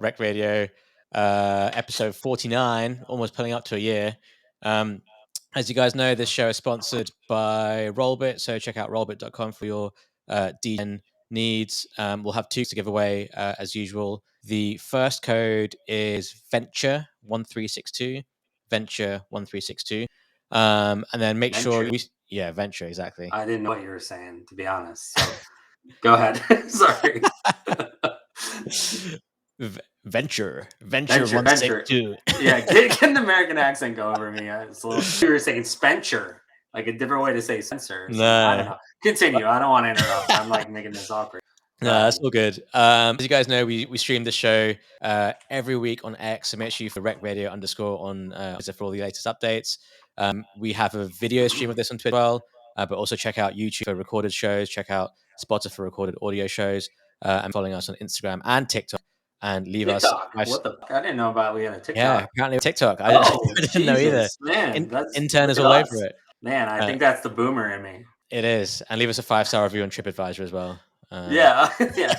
Rekt Radio, episode 49, almost pulling up to a year. As you guys know, this show is sponsored by Rollbit, so check out rollbit.com for your DGen needs. We'll have two to give away as usual. The first code is Venture1362, Venture1362. And then make sure Venture, exactly. I didn't know what you were saying, to be honest. So go ahead. Sorry. Venture 162. Yeah, can the American accent go over me? You were saying Spencer, like a different way to say Spencer. So No. I don't know. Continue. I don't want to interrupt. I'm like making this awkward. No, that's all good. As you guys know, we stream the show every week on X, so make sure you for Rekt Radio _ on for all the latest updates. We have a video stream of this on Twitter as well, but also check out YouTube for recorded shows, check out Spotify for recorded audio shows, and following us on Instagram and TikTok. And leave TikTok. us. What the fuck? I didn't know about we had a TikTok. Yeah, apparently TikTok. I didn't know either. Man, intern is all over it. Man, I think that's the boomer in me. It is. And leave us a 5-star review on TripAdvisor as well. Yeah,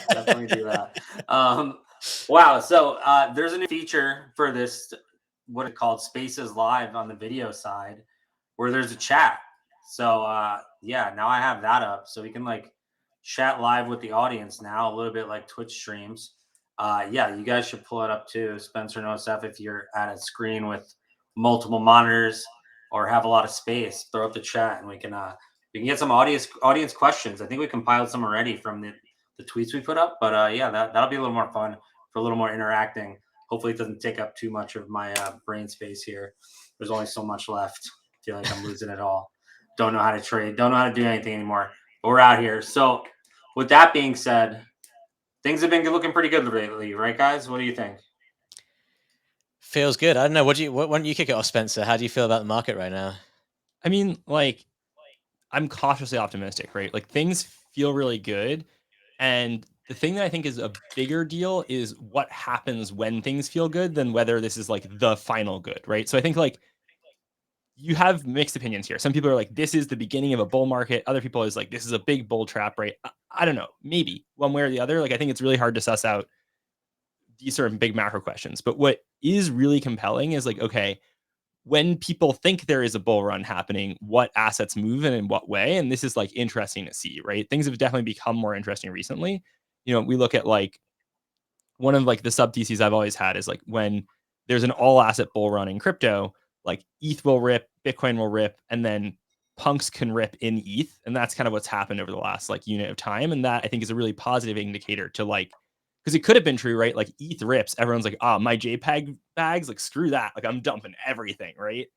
definitely do that. Wow. So there's a new feature for this, what it called Spaces Live on the video side, where there's a chat. So now I have that up, so we can like chat live with the audience now, a little bit like Twitch streams. You guys should pull it up too. Spencer knows stuff. If you're at a screen with multiple monitors or have a lot of space, throw up the chat and we can get some audience questions. I think we compiled some already from the tweets we put up, but that'll be a little more fun for a little more interacting. Hopefully it doesn't take up too much of my brain space here. There's only so much left. I feel like I'm losing it all. Don't know how to trade. Don't know how to do anything anymore. But we're out here. So with that being said, things have been looking pretty good lately, right, guys? What do you think? Feels good. I don't know. Why don't you kick it off, Spencer? How do you feel about the market right now? I mean, like, I'm cautiously optimistic, right? Like, things feel really good. And the thing that I think is a bigger deal is what happens when things feel good than whether this is like the final good, right? So I think like you have mixed opinions here. Some people are like, this is the beginning of a bull market. Other people is like, this is a big bull trap, right? I don't know, maybe one way or the other. Like, I think it's really hard to suss out these sort of big macro questions. But what is really compelling is like, okay, when people think there is a bull run happening, what assets move and in what way? And this is like interesting to see, right? Things have definitely become more interesting recently. You know, we look at like one of like the sub theses I've always had is like when there's an all asset bull run in crypto, like ETH will rip, Bitcoin will rip, and then punks can rip in ETH. And that's kind of what's happened over the last like unit of time. And that I think is a really positive indicator to like, because it could have been true, right? Like ETH rips, everyone's like, my JPEG bags, like screw that. Like I'm dumping everything, right?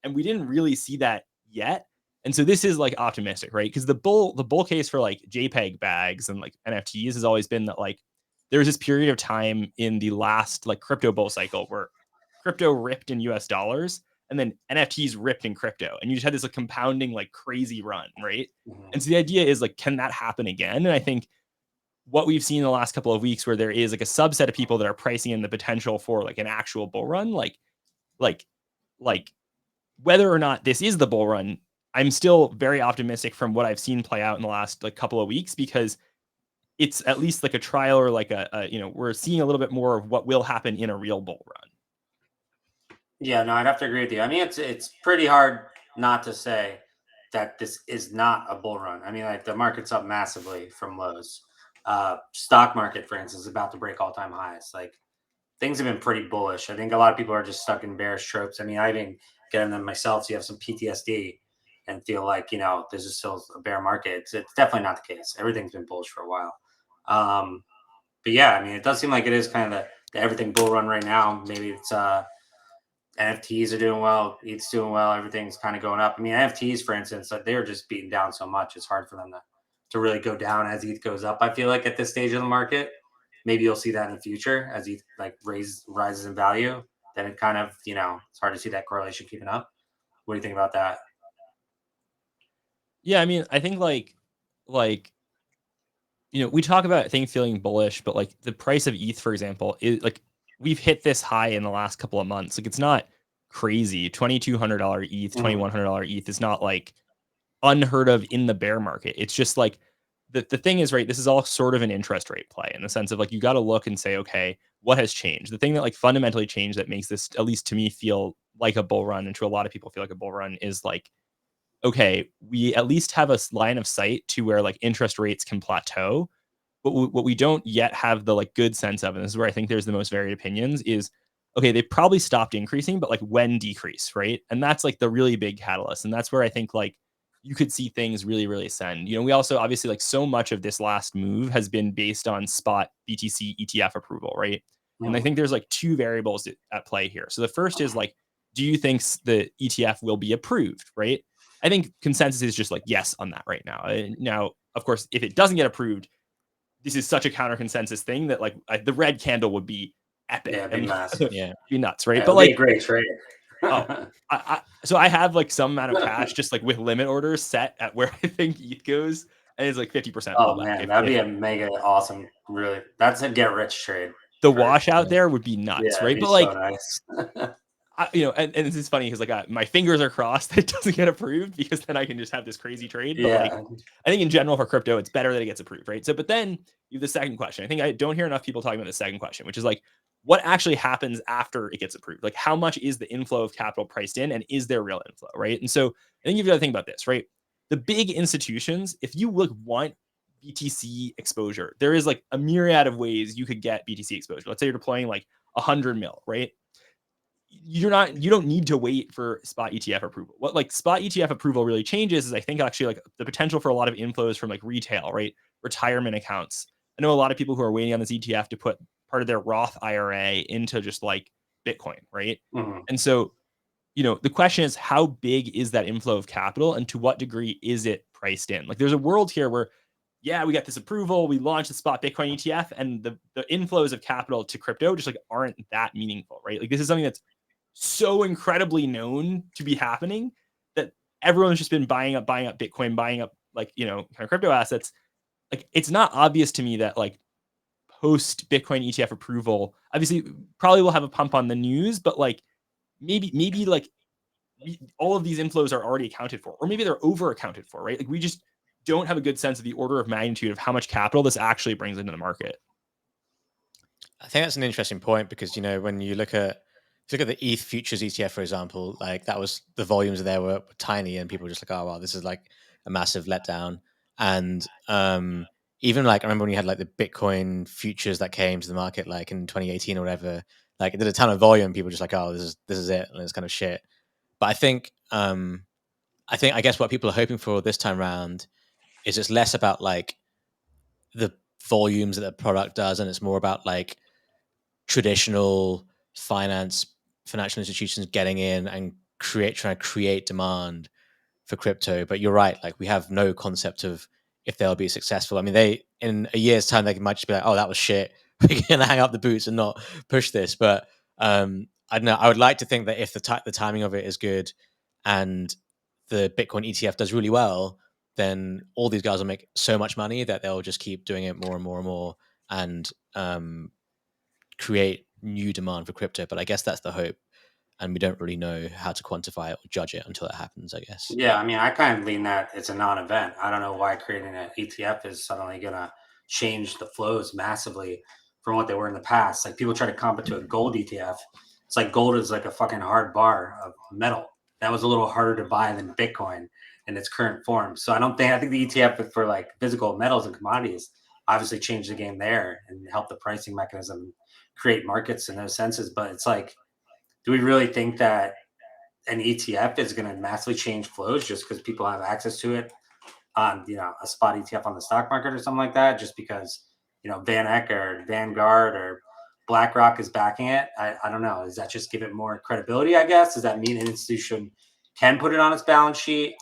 And we didn't really see that yet. And so this is like optimistic, right? Because the bull case for like JPEG bags and like NFTs has always been that like there was this period of time in the last like crypto bull cycle where crypto ripped in US dollars and then NFTs ripped in crypto. And you just had this like compounding like crazy run, right? Mm-hmm. And so the idea is like, can that happen again? And I think what we've seen in the last couple of weeks where there is like a subset of people that are pricing in the potential for like an actual bull run, like whether or not this is the bull run, I'm still very optimistic from what I've seen play out in the last like couple of weeks, because it's at least like a trial or like a we're seeing a little bit more of what will happen in a real bull run. Yeah, no, I'd have to agree with you. I mean, it's pretty hard not to say that this is not a bull run. I mean, like the market's up massively from lows. Stock market, for instance, is about to break all-time highs. Like things have been pretty bullish. I think a lot of people are just stuck in bearish tropes. I mean, I've been getting them myself. So you have some PTSD and feel like, this is still a bear market. It's definitely not the case. Everything's been bullish for a while. But yeah, I mean, it does seem like it is kind of the everything bull run right now. Maybe it's NFTs are doing well. ETH's doing well. Everything's kind of going up. I mean, NFTs, for instance, they're just beaten down so much. It's hard for them to really go down as ETH goes up. I feel like at this stage of the market, maybe you'll see that in the future as ETH like rises in value. Then it kind of, it's hard to see that correlation keeping up. What do you think about that? Yeah, I mean, I think like we talk about things feeling bullish, but like the price of ETH, for example, is like we've hit this high in the last couple of months. Like it's not crazy. $2,200 ETH, $2,100 ETH is not like unheard of in the bear market. It's just like the thing is, right, this is all sort of an interest rate play in the sense of like you got to look and say, okay, what has changed. The thing that like fundamentally changed that makes this, at least to me, feel like a bull run, and to a lot of people feel like a bull run, is like, okay, we at least have a line of sight to where like interest rates can plateau. But what we don't yet have the like good sense of, and this is where I think there's the most varied opinions, is okay, they probably stopped increasing, but like when decrease, right? And that's like the really big catalyst. And that's where I think like you could see things really, really ascend. We also obviously like so much of this last move has been based on spot BTC ETF approval, right? And I think there's like two variables at play here. So the first is like, do you think the ETF will be approved, right? I think consensus is just like yes on that right now. Now, of course, if it doesn't get approved, this is such a counter consensus thing that like the red candle would be epic. Yeah, it'd be massive. Yeah, be nuts, right? Yeah, but like like a great trade. so I have like some amount of cash just like with limit orders set at where I think ETH goes, and it's like 50%. Oh man, that'd be a mega awesome. Really, that's a get rich trade. The washout there would be nuts, right? But like, so nice. And this is funny because like my fingers are crossed that it doesn't get approved, because then I can just have this crazy trade. But like, I think in general for crypto, it's better that it gets approved, right? So, but then you have the second question. I think I don't hear enough people talking about the second question, which is like, what actually happens after it gets approved? Like, how much is the inflow of capital priced in, and is there real inflow, right? And so I think you've got to think about this, right? The big institutions, if you want BTC exposure, there is like a myriad of ways you could get BTC exposure. Let's say you're deploying like 100 mil, right? You don't need to wait for spot ETF approval. What like spot ETF approval really changes is I think actually like the potential for a lot of inflows from like retail, right? Retirement accounts. I know a lot of people who are waiting on this ETF to put part of their Roth IRA into just like Bitcoin, right? Mm-hmm. And so, the question is, how big is that inflow of capital, and to what degree is it priced in? Like there's a world here where, yeah, we got this approval, we launched the spot Bitcoin ETF, and the inflows of capital to crypto just like aren't that meaningful, right? Like this is something that's so incredibly known to be happening that everyone's just been buying up Bitcoin, buying up like, kind of crypto assets. Like it's not obvious to me that like post Bitcoin ETF approval, obviously probably will have a pump on the news, but like maybe like all of these inflows are already accounted for, or maybe they're over accounted for, right? Like we just don't have a good sense of the order of magnitude of how much capital this actually brings into the market. I think that's an interesting point because, when you look at the ETH futures ETF, for example, like that was the volumes there were tiny, and people were just like, oh, wow, this is like a massive letdown. And even like, I remember when you had like the Bitcoin futures that came to the market like in 2018 or whatever, like it did a ton of volume. People were just like, oh, this is it. And it's kind of shit. But I think, I guess what people are hoping for this time around is it's less about like the volumes that the product does, and it's more about like traditional financial institutions getting in and trying to create demand for crypto. But you're right, like we have no concept of if they'll be successful. I mean, in a year's time they might just be like, oh, that was shit, we're gonna hang up the boots and not push this. But I don't know, I would like to think that if the timing of it is good and the Bitcoin ETF does really well, then all these guys will make so much money that they'll just keep doing it more and more and more, and create new demand for crypto. But I guess that's the hope, and we don't really know how to quantify it or judge it until that happens, I guess. Yeah, I mean, I kind of lean that it's a non-event. I don't know why creating an ETF is suddenly going to change the flows massively from what they were in the past. Like people try to comp it to a gold ETF. It's like gold is like a fucking hard bar of metal. That was a little harder to buy than Bitcoin in its current form. So I think the ETF for like physical metals and commodities obviously changed the game there and helped the pricing mechanism create markets in those senses. But it's like, do we really think that an ETF is going to massively change flows just because people have access to it on, a spot ETF on the stock market or something like that? Just because, Van Eck or Vanguard or BlackRock is backing it? I don't know. Does that just give it more credibility, I guess? Does that mean an institution can put it on its balance sheet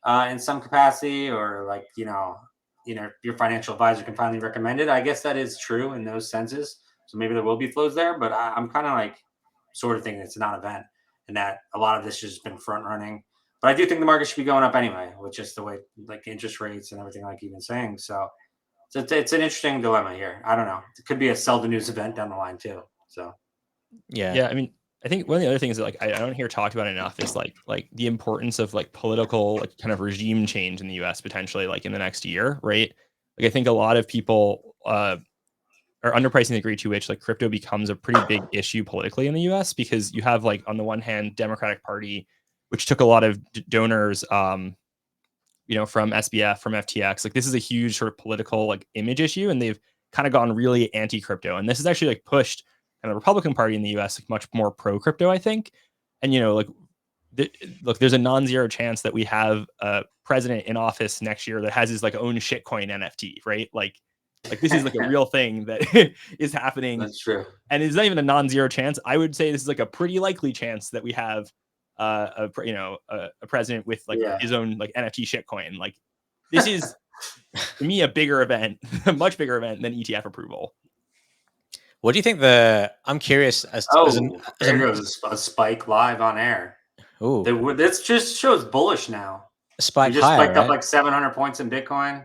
in some capacity, or like, your financial advisor can finally recommend it? I guess that is true in those senses. So maybe there will be flows there, but I'm kind of like sort of thinking it's a non-event and that a lot of this has just been front running. But I do think the market should be going up anyway, with just the way like interest rates and everything like you've been saying. So it's an interesting dilemma here. I don't know. It could be a sell the news event down the line too. So yeah. I mean, I think one of the other things that like I don't hear talked about enough is like the importance of like political like kind of regime change in the U.S. potentially like in the next year, right? Like I think a lot of people or underpricing the degree to which like crypto becomes a pretty big issue politically in the US, because you have like on the one hand Democratic Party, which took a lot of donors from SBF, from FTX. Like this is a huge sort of political like image issue, and they've kind of gone really anti-crypto. And this is actually like pushed kind of the Republican Party in the US like much more pro-crypto, I think. And like look, there's a non-zero chance that we have a president in office next year that has his like own shitcoin NFT, right? Like this is like a real thing that is happening. That's true. And it's not even a non-zero chance. I would say this is like a pretty likely chance that we have a president with like his own like NFT shitcoin. Like this is to me a bigger event, a much bigger event than ETF approval. What do you think I'm curious as there goes a spike live on air. Oh, this just shows bullish now. A spike we just higher, spiked up like 700 points in Bitcoin,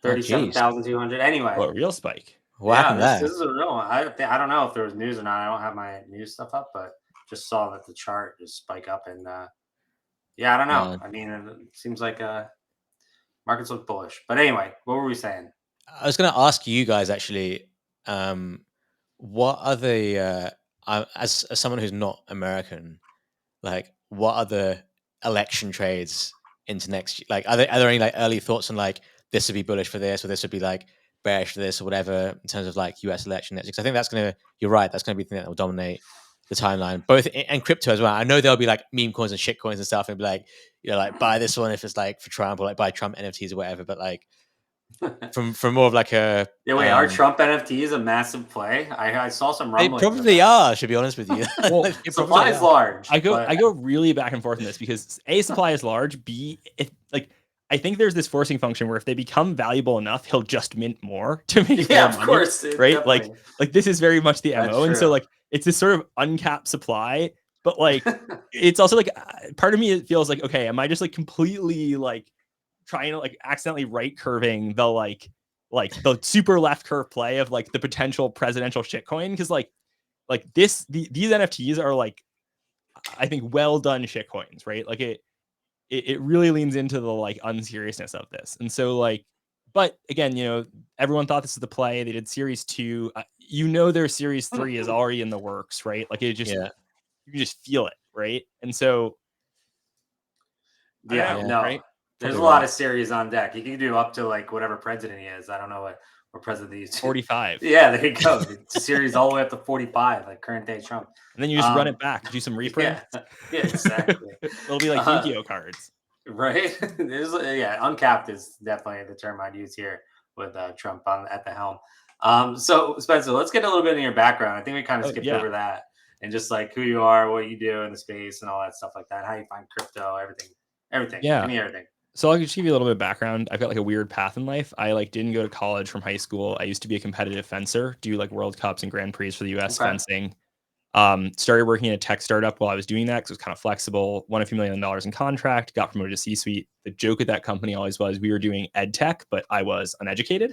37,200. Anyway, a real spike. What happened there? This is a real one. I don't know if there was news or not. I don't have my news stuff up, but just saw that the chart just spike up, and I don't know. I mean, it seems like markets look bullish. But anyway, what were we saying? I was going to ask you guys actually, what are the as someone who's not American, like what are the election trades into next year? Like, are there any like early thoughts on like this would be bullish for this, or this would be like bearish for this, or whatever in terms of like US election next year? Because I think that's you're right, that's going to be the thing that will dominate the timeline, both and crypto as well. I know there'll be like meme coins and shit coins and stuff, and be like, like buy this one if it's like for Trump, or like buy Trump NFTs or whatever. But like from more of like a are Trump NFTs a massive play? I saw some rumblings. They probably are, to be honest with you. Well, supply is large. I go really back and forth on this because A, supply is large. B, I think there's this forcing function where if they become valuable enough, he'll just mint more to make more money, of course, right? Definitely. Like this is very much the That's MO, true. And so like it's this sort of uncapped supply, but like it's also like part of me it feels like, okay, am I just like completely like trying to like accidentally right curving the like the super left curve play of like the potential presidential shitcoin? Because like these NFTs are like, I think, well done shitcoins, right? Like it really leans into the like unseriousness of this. And so like, but again, everyone thought this was the play. They did series 2. Their series 3 is already in the works, right? Like it just, you can just feel it, right? And so, right? There's a lot of series on deck. You can do up to like whatever president he is. I don't know what president he is. 45. Yeah, there you go. It's a series all the way up to 45, like current day Trump. And then you just run it back, do some reprints. Yeah, exactly. It'll be like Yu-Gi-Oh cards. Right? Uncapped is definitely the term I'd use here with Trump at the helm. So Spencer, let's get a little bit in your background. I think we kind of skipped over that, and just like who you are, what you do in the space, and all that stuff like that. How you find crypto, everything. Yeah. Give me everything. So I'll just give you a little bit of background. I've got like a weird path in life. I like didn't go to college from high school. I used to be a competitive fencer, do like World Cups and Grand Prix for the US fencing. Started working in a tech startup while I was doing that because it was kind of flexible. Won a few $1 million in contract, got promoted to C-suite. The joke at that company always was we were doing ed tech, but I was uneducated.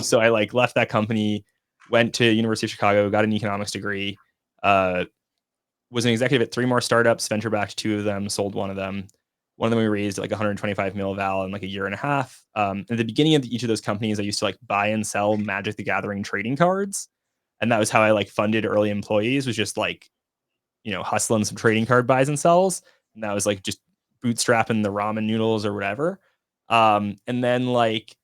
So I like left that company, went to University of Chicago, got an economics degree, was an executive at 3 more startups, venture backed 2 of them, sold one of them. One of them we raised like 125 mil val in like a year and a half. At the beginning of each of those companies, I used to like buy and sell Magic the Gathering trading cards. And that was how I like funded early employees, was just like, hustling some trading card buys and sells. And that was like just bootstrapping the ramen noodles or whatever. And then like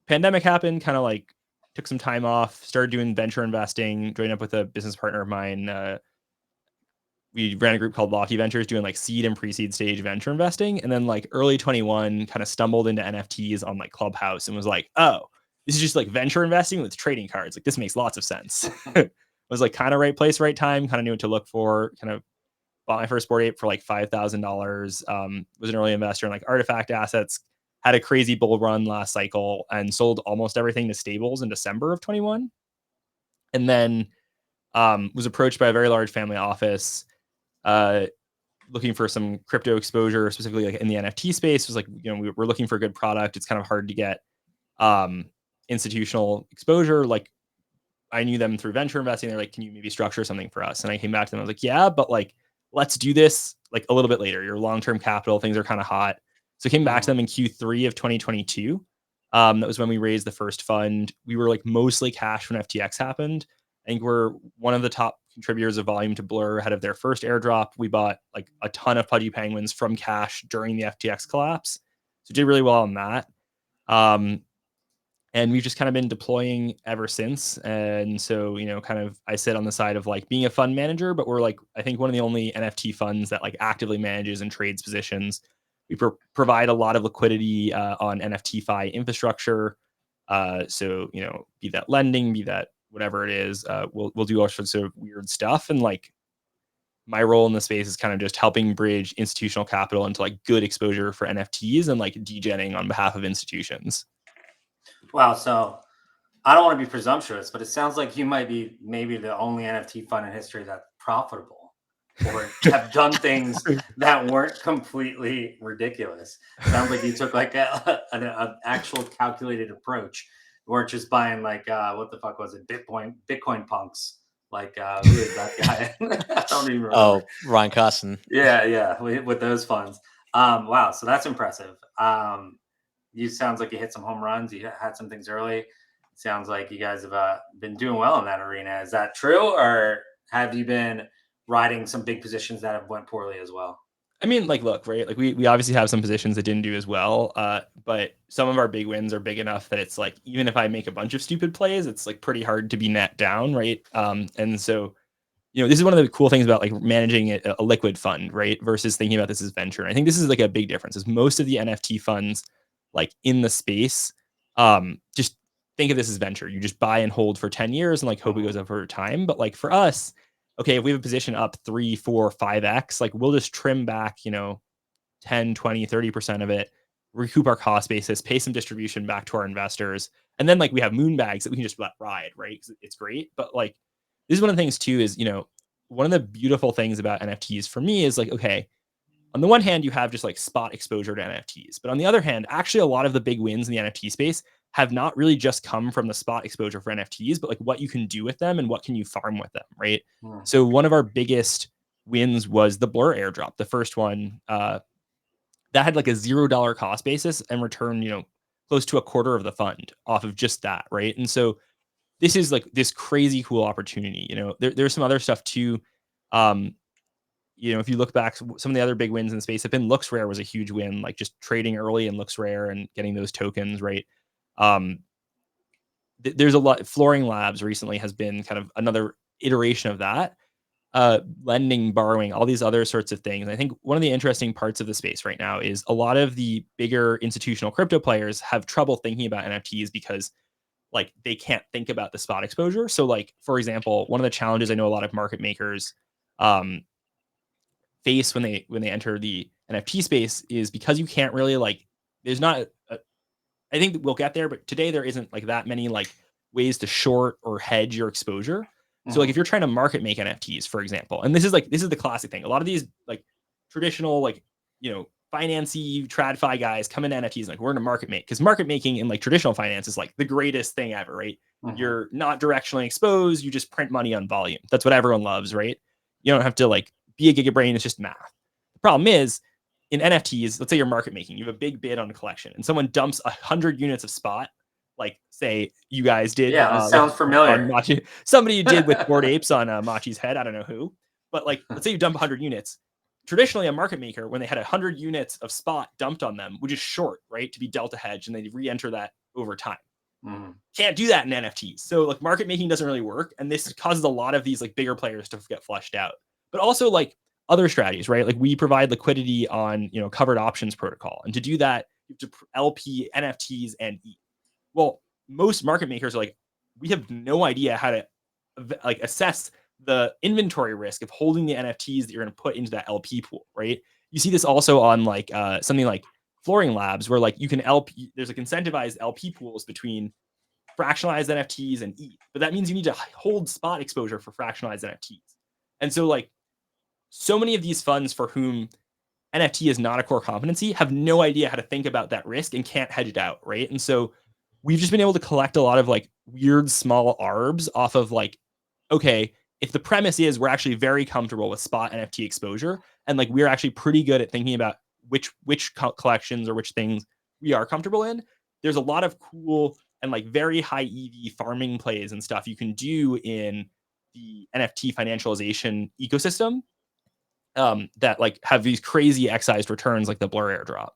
pandemic happened, kind of like took some time off, started doing venture investing, joined up with a business partner of mine. We ran a group called Lofty Ventures doing like seed and pre-seed stage venture investing. And then like early 21 kind of stumbled into NFTs on like Clubhouse and was like, oh, this is just like venture investing with trading cards. Like this makes lots of sense. Was like kind of right place, right time, kind of knew what to look for, kind of bought my first Bored Ape for like $5,000. Was an early investor in like artifact assets, had a crazy bull run last cycle and sold almost everything to stables in December of 21. And then was approached by a very large family office, looking for some crypto exposure, specifically like in the NFT space. It was like, we're looking for a good product. It's kind of hard to get institutional exposure. Like I knew them through venture investing. They're like, can you maybe structure something for us? And I came back to them. I was like, yeah, but like, let's do this like a little bit later. Your long-term capital, things are kind of hot. So I came back to them in Q3 of 2022. That was when we raised the first fund. We were like mostly cash when FTX happened. I think we're one of the top contributors of volume to Blur ahead of their first airdrop. We bought like a ton of Pudgy Penguins from cash during the FTX collapse. So did really well on that. And we've just kind of been deploying ever since. And so, kind of I sit on the side of like being a fund manager, but we're like, I think one of the only NFT funds that like actively manages and trades positions. We provide a lot of liquidity on NFTFi infrastructure. So, be that lending, be that whatever it is, we'll do all sorts of weird stuff. And like my role in the space is kind of just helping bridge institutional capital into like good exposure for NFTs and like degenning on behalf of institutions. Wow. So I don't want to be presumptuous, but it sounds like you might be maybe the only NFT fund in history that's profitable or have done things that weren't completely ridiculous. Sounds like you took like an actual calculated approach. You weren't just buying like, what the fuck was it? Bitcoin punks. Like, who is that guy? I don't even remember. Oh, Ryan Carson. Yeah. With those funds. Wow. So that's impressive. You sounds like you hit some home runs. You had some things early. Sounds like you guys have been doing well in that arena. Is that true, or have you been riding some big positions that have went poorly as well? I mean, like, look, right? Like, we obviously have some positions that didn't do as well, but some of our big wins are big enough that it's like, even if I make a bunch of stupid plays, it's like pretty hard to be net down, right? And so, this is one of the cool things about like managing a liquid fund, right? Versus thinking about this as venture. And I think this is like a big difference. Is most of the NFT funds like in the space, just think of this as venture. You just buy and hold for 10 years and like hope it goes up over time. But like for us, okay, if we have a position up 3, 4, 5x, like we'll just trim back, 10, 20, 30% of it, recoup our cost basis, pay some distribution back to our investors. And then like we have moon bags that we can just let ride, right? Because it's great. But like this is one of the things too, is, one of the beautiful things about NFTs for me is like, okay, on the one hand, you have just like spot exposure to NFTs. But on the other hand, actually a lot of the big wins in the NFT space have not really just come from the spot exposure for NFTs, but like what you can do with them and what can you farm with them, right? So one of our biggest wins was the Blur airdrop, the first one that had like a $0 cost basis and returned, close to a quarter of the fund off of just that, right? And so this is like this crazy cool opportunity. There's some other stuff too. If you look back, some of the other big wins in the space have been Looks Rare was a huge win, like just trading early in Looks Rare and getting those tokens, right? There's a lot. Flooring Labs recently has been kind of another iteration of that. Lending, borrowing, all these other sorts of things. I think one of the interesting parts of the space right now is a lot of the bigger institutional crypto players have trouble thinking about NFTs because like they can't think about the spot exposure. So like, for example, one of the challenges I know a lot of market makers face when they enter the NFT space is because you can't really like, there's not I think we'll get there, but today there isn't like that many like ways to short or hedge your exposure. So like if you're trying to market make NFTs, for example, and this is the classic thing. A lot of these like traditional like, financy TradFi guys come into NFTs like we're in a market make, because market making in like traditional finance is like the greatest thing ever, right? You're not directionally exposed. You just print money on volume. That's what everyone loves, right? You don't have to like be a gigabrain. It's just math. The problem is in NFTs, let's say you're market making, you have a big bid on a collection and someone dumps 100 units of spot, like say you guys did. Yeah, that sounds familiar. Somebody did with Bored Apes on Machi's head. I don't know who, but like, let's say you dump 100 units. Traditionally, a market maker, when they had 100 units of spot dumped on them, would just short, right, to be delta hedge, and they re-enter that over time. Can't do that in NFTs. So like market making doesn't really work. And this causes a lot of these like bigger players to get flushed out. But also like other strategies, right? Like we provide liquidity on, covered options protocol. And to do that, you have to LP NFTs and ETH. Well, most market makers are like, we have no idea how to like assess the inventory risk of holding the NFTs that you're going to put into that LP pool, right? You see this also on like something like Flooring Labs, where like you can there's like incentivized LP pools between fractionalized NFTs and ETH, but that means you need to hold spot exposure for fractionalized NFTs. And so like so many of these funds for whom NFT is not a core competency have no idea how to think about that risk and can't hedge it out, right? And so we've just been able to collect a lot of like weird small ARBs off of like, okay, if the premise is we're actually very comfortable with spot NFT exposure, and like we're actually pretty good at thinking about which collections or which things we are comfortable in, there's a lot of cool and like very high EV farming plays and stuff you can do in the NFT financialization ecosystem that like have these crazy excised returns like the Blur airdrop.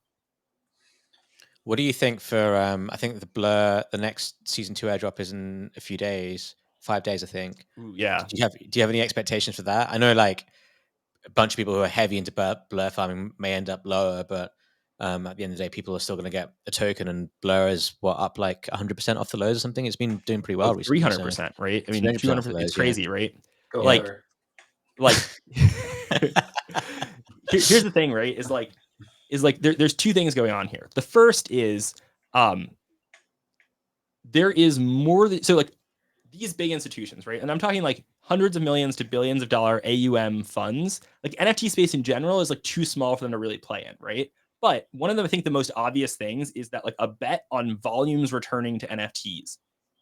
What do you think for I think the next season 2 airdrop is in a few days, 5 days I think. Ooh, yeah. Do you have any expectations for that? I know like a bunch of people who are heavy into Blur farming may end up lower, but at the end of the day, people are still going to get a token, and Blur is up like 100% off the lows or something. It's been doing pretty well recently. 300%, right? I mean, 200%, it's crazy, right? Go like, over. like here's the thing, right? Is like there's two things going on here. The first is there is more so like these big institutions, right? And I'm talking like hundreds of millions to billions of dollar AUM funds. Like NFT space in general is like too small for them to really play in, right? But one of them, I think the most obvious things is that like a bet on volumes returning to NFTs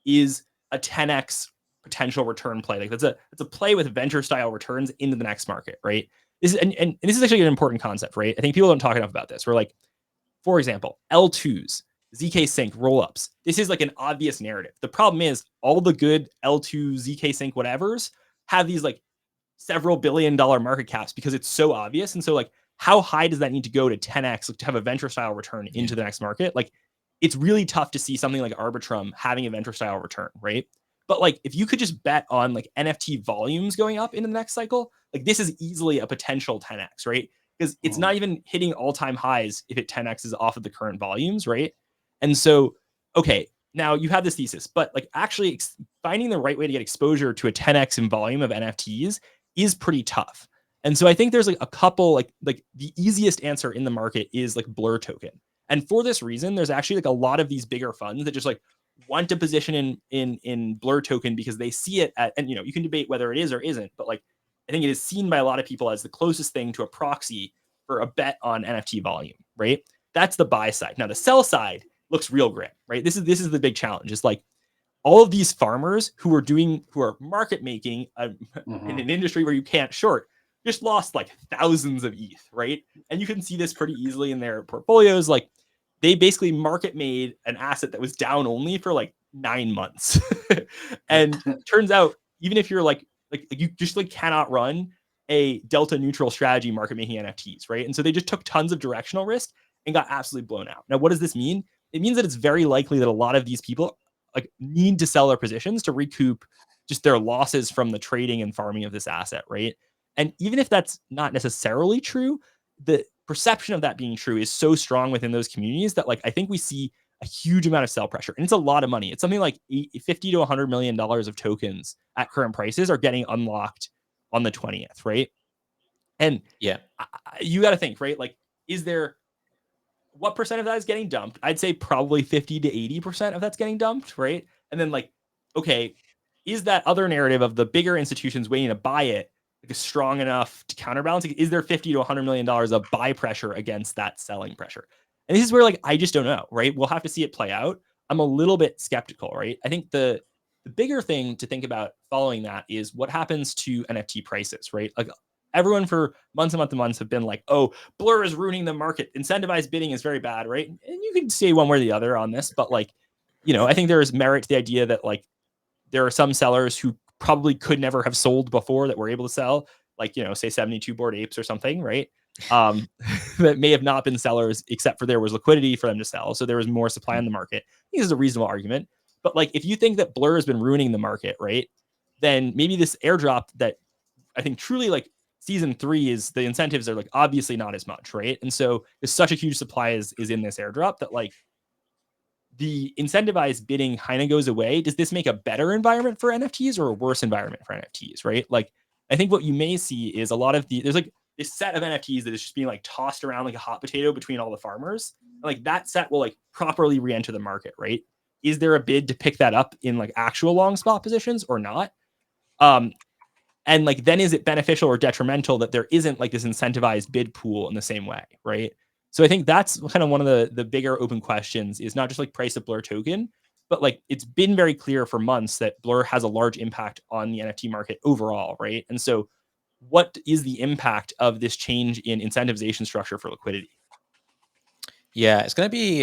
is a 10x potential return play. Like that's a play with venture style returns into the next market, right? This is and this is actually an important concept, right? I think people don't talk enough about this. We're like, for example, L2s, ZK Sync rollups. This is like an obvious narrative. The problem is all the good L2 ZK Sync whatevers have these like several $billion market caps because it's so obvious. And so like, how high does that need to go to 10x to have a venture style return into the next market? Like, it's really tough to see something like Arbitrum having a venture style return, right? But like, if you could just bet on like NFT volumes going up into the next cycle, like this is easily a potential 10x, right? Because it's not even hitting all-time highs if it 10x is off of the current volumes, right? And so, okay, now you have this thesis, but like actually finding the right way to get exposure to a 10x in volume of NFTs is pretty tough. And so I think there's like a couple, like the easiest answer in the market is like Blur token. And for this reason, there's actually like a lot of these bigger funds that just like want to position in Blur token because they see it at, and you know, you can debate whether it is or isn't, but like I think it is seen by a lot of people as the closest thing to a proxy for a bet on NFT volume, right? That's the buy side. Now the sell side looks real grim, right? This is the big challenge. It's like all of these farmers who are market making in an industry where you can't short just lost like thousands of ETH, right? And you can see this pretty easily in their portfolios. Like they basically market made an asset that was down only for like 9 months. And turns out, even if you're like you just like cannot run a delta neutral strategy market making NFTs, right? And so they just took tons of directional risk and got absolutely blown out. Now, what does this mean? It means that it's very likely that a lot of these people like need to sell their positions to recoup just their losses from the trading and farming of this asset, right? And even if that's not necessarily true, the perception of that being true is so strong within those communities that like I think we see a huge amount of sell pressure, and it's a lot of money. It's something like $50 to $100 million of tokens at current prices are getting unlocked on the 20th, right? And yeah, you got to think, right? Like, is there what percent of that is getting dumped? I'd say probably 50 to 80% of that's getting dumped, right? And then like, okay, is that other narrative of the bigger institutions waiting to buy it like strong enough to counterbalance? Is there 50 to $100 million of buy pressure against that selling pressure? And this is where like I just don't know, right? We'll have to see it play out. I'm a little bit skeptical, right? I think the bigger thing to think about following that is what happens to NFT prices, right? Like everyone for months and months and months have been like, oh, Blur is ruining the market. Incentivized bidding is very bad, right? And you can say one way or the other on this, but like, you know, I think there is merit to the idea that like there are some sellers who probably could never have sold before that were able to sell, like, you know, say 72 Bored Apes or something, right? That may have not been sellers except for there was liquidity for them to sell. So there was more supply in the market. I think this is a reasonable argument. But like, if you think that Blur has been ruining the market, right, then maybe this airdrop that I think truly like season 3 is the incentives are like obviously not as much, right? And so there's such a huge supply is in this airdrop that like the incentivized bidding kind of goes away. Does this make a better environment for NFTs or a worse environment for NFTs, right? Like, I think what you may see is a lot of there's like this set of NFTs that is just being like tossed around like a hot potato between all the farmers. And like that set will like properly re-enter the market, right? Is there a bid to pick that up in like actual long spot positions or not? And like, then is it beneficial or detrimental that there isn't like this incentivized bid pool in the same way, right? So I think that's kind of one of the bigger open questions is not just like price of Blur token, but like it's been very clear for months that Blur has a large impact on the NFT market overall, right? And so what is the impact of this change in incentivization structure for liquidity? Yeah, it's going to be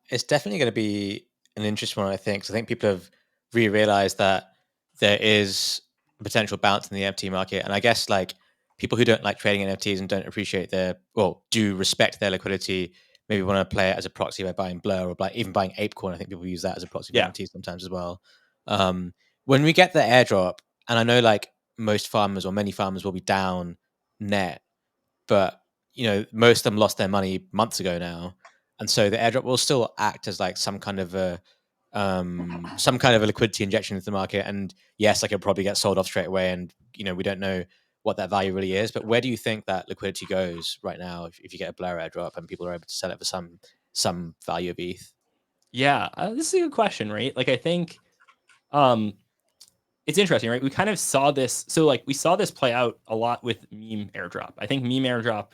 It's definitely going to be an interesting one, I think. 'Cause I think people have realized that there is potential bounce in the NFT market, and I guess like people who don't like trading NFTs and don't appreciate do respect their liquidity, maybe want to play it as a proxy by buying Blur or even buying ApeCoin. I think people use that as a proxy for Yeah. NFTs sometimes as well. When we get the airdrop, and I know like most farmers or many farmers will be down net, but most of them lost their money months ago now, and so the airdrop will still act as like some kind of a liquidity injection into the market. And yes, like it'll probably get sold off straight away, and we don't know what that value really is. But where do you think that liquidity goes right now if you get a Blur airdrop and people are able to sell it for some value of ETH? Yeah, this is a good question, right? Like I think it's interesting, right? We kind of saw this. So like we saw this play out a lot with meme airdrop. I think meme airdrop,